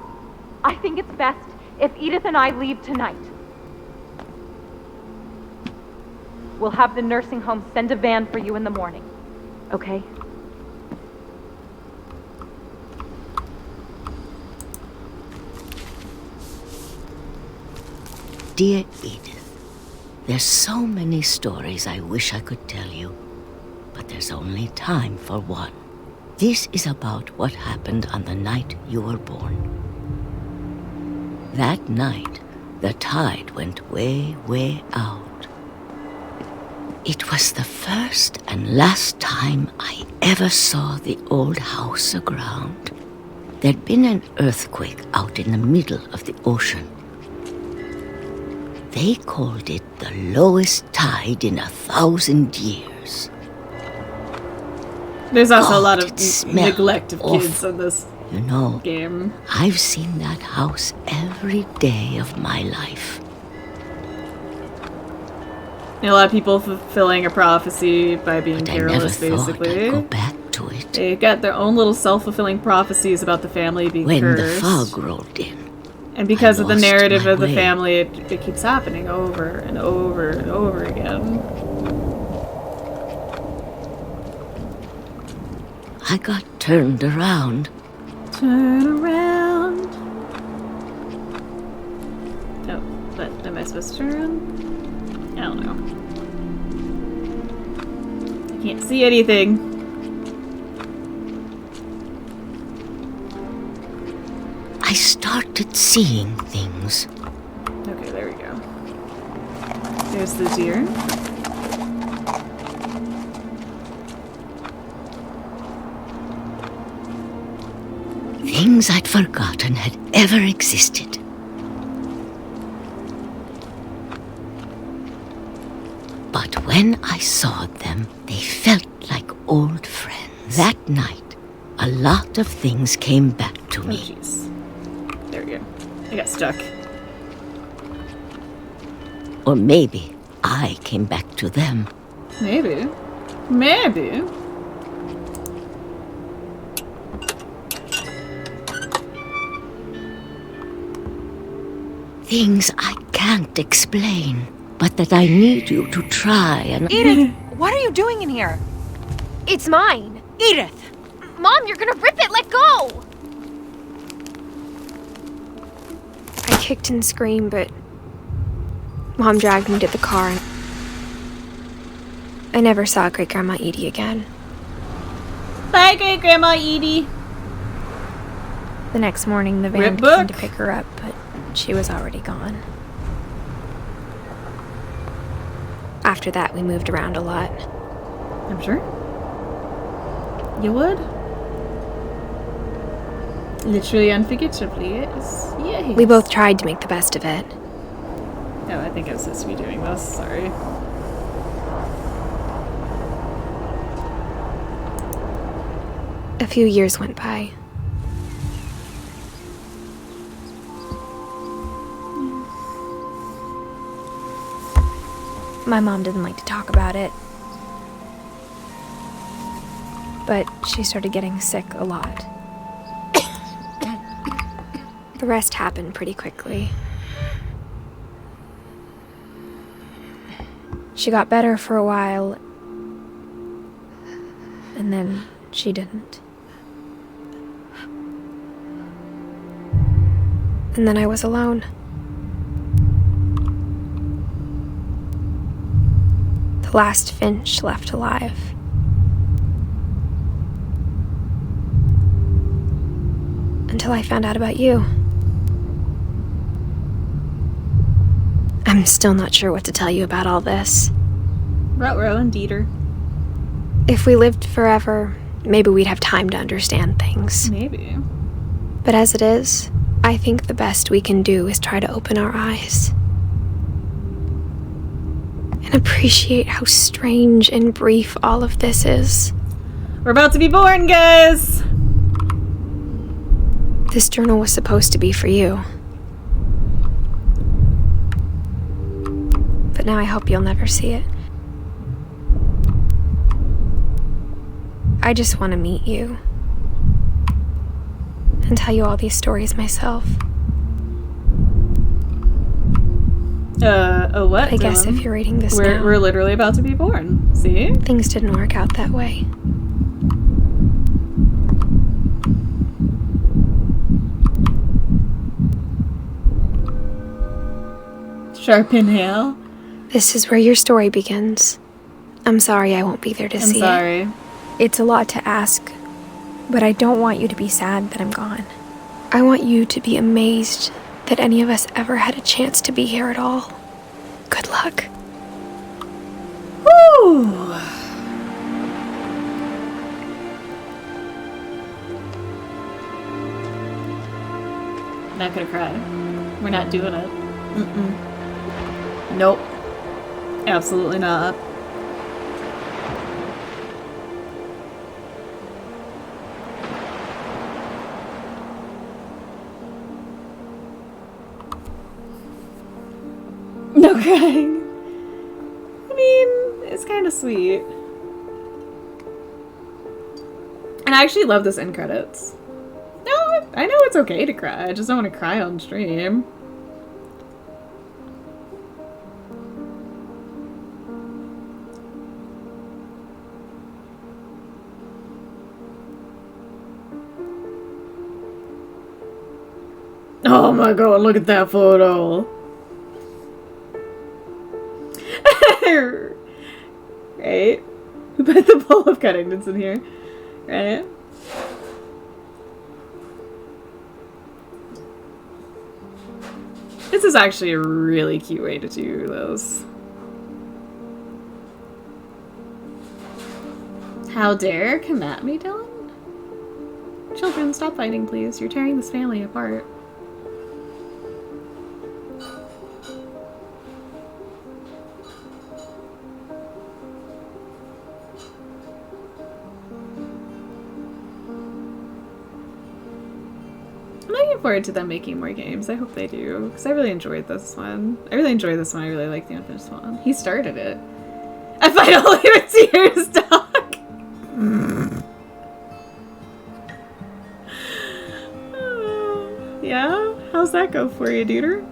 I think it's best if Edith and I leave tonight. We'll have the nursing home send a van for you in the morning. Okay? Dear Edith, there's so many stories I wish I could tell you, but there's only time for one. This is about what happened on the night you were born. That night, the tide went way, way out. It was the first and last time I ever saw the old house aground. There'd been an earthquake out in the middle of the ocean. They called it the lowest tide in 1,000 years. There's also a lot God, of it smelled neglect of kids awful. in this You know, game. I've seen that house every day of my life. A lot of people fulfilling a prophecy by being But I never careless, thought basically. I'd go back to it. They got their own little self-fulfilling prophecies about the family being When cursed. the fog rolled in, And because of the lost narrative my of the way. family, it keeps happening over and over and over again. I got turned around. Turn around. Oh, but am I supposed to turn around? I don't know. I can't see anything. I started seeing things. Okay, there we go. There's the deer. Things I'd forgotten had ever existed. But when I saw them, they felt like old friends. That night, a lot of things came back to me. Oh, jeez. There we go. I got stuck. Or maybe I came back to them. Maybe. Maybe. Things I can't explain, but that I need you to try and... Edith, what are you doing in here? It's mine. Edith! Mom, you're gonna rip it! Let go! I kicked and screamed, but Mom dragged me to the car, and I never saw Great-Grandma Edie again. Bye, Great-Grandma Edie. The next morning, the van Rip came book. to pick her up, but she was already gone. After that, we moved around a lot. I'm sure. You would? Literally and figuratively, yes. Yes. We both tried to make the best of it. Oh, I think I was supposed to be doing this. Sorry. A few years went by. My mom didn't like to talk about it. But she started getting sick a lot. The rest happened pretty quickly. She got better for a while, and then she didn't. And then I was alone. The last Finch left alive. until I found out about you. I'm still not sure what to tell you about all this. Ruh-roh and Dieter. If we lived forever, maybe we'd have time to understand things. Maybe. But as it is, I think the best we can do is try to open our eyes. And appreciate how strange and brief all of this is. We're about to be born, guys! This journal was supposed to be for you. But now I hope you'll never see it. I just want to meet you. And tell you all these stories myself. What? I guess if you're reading this now... We're literally about to be born. See? Things didn't work out that way. Sharp inhale. This is where your story begins. I'm sorry I won't be there to see it. I'm sorry. It's a lot to ask, but I don't want you to be sad that I'm gone. I want you to be amazed that any of us ever had a chance to be here at all. Good luck. Woo! Not gonna cry. We're not doing it. Nope. Absolutely not. No crying. I mean, it's kind of sweet. And I actually love this end credits. No, I know it's okay to cry. I just don't want to cry on stream. Oh my god, look at that photo. Right? Who put the bowl of Cuddingtons in here? Right? This is actually a really cute way to do those. How dare come at me, Dylan? Children, stop fighting, please. You're tearing this family apart. Forward to them making more games. I hope they do, because I really enjoyed this one. I really like the Unfinished Swan. He started it. I finally even see his dog. Yeah? How's that go for you, Duder?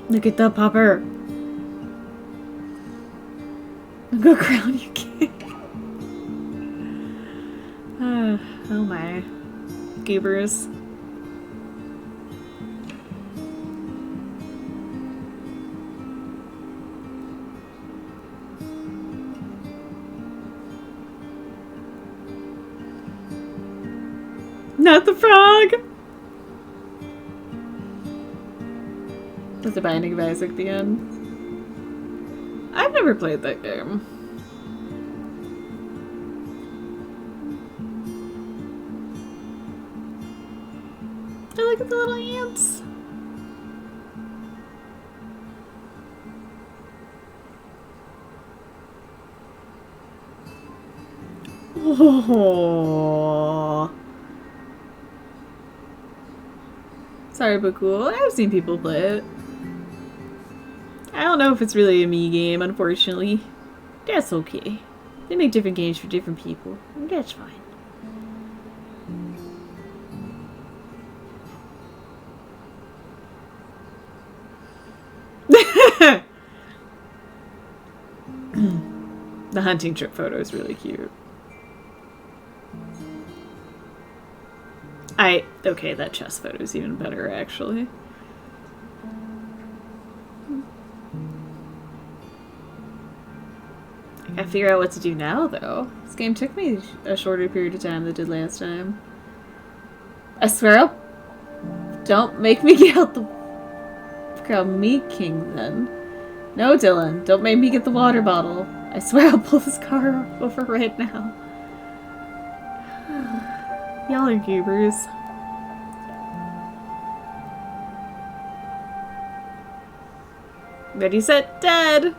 Look at that popper. Go crown you king. Oh my. Goobers. Not the frog! With the Binding of Isaac at the end. I've never played that game. Oh, look at the little ants. Oh. Sorry, but cool. I've seen people play it. I don't know if it's really a me game, unfortunately. That's okay. They make different games for different people. That's fine. The hunting trip photo is really cute. Okay, that chest photo is even better, actually. Gotta figure out what to do now, though. This game took me a shorter period of time than it did last time. I swear don't make me get out the... Call me king, then. No, Dylan, don't make me get the water bottle. I swear I'll pull this car over right now. Y'all are goobers. Ready, set, dead!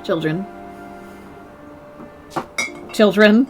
Children. Children.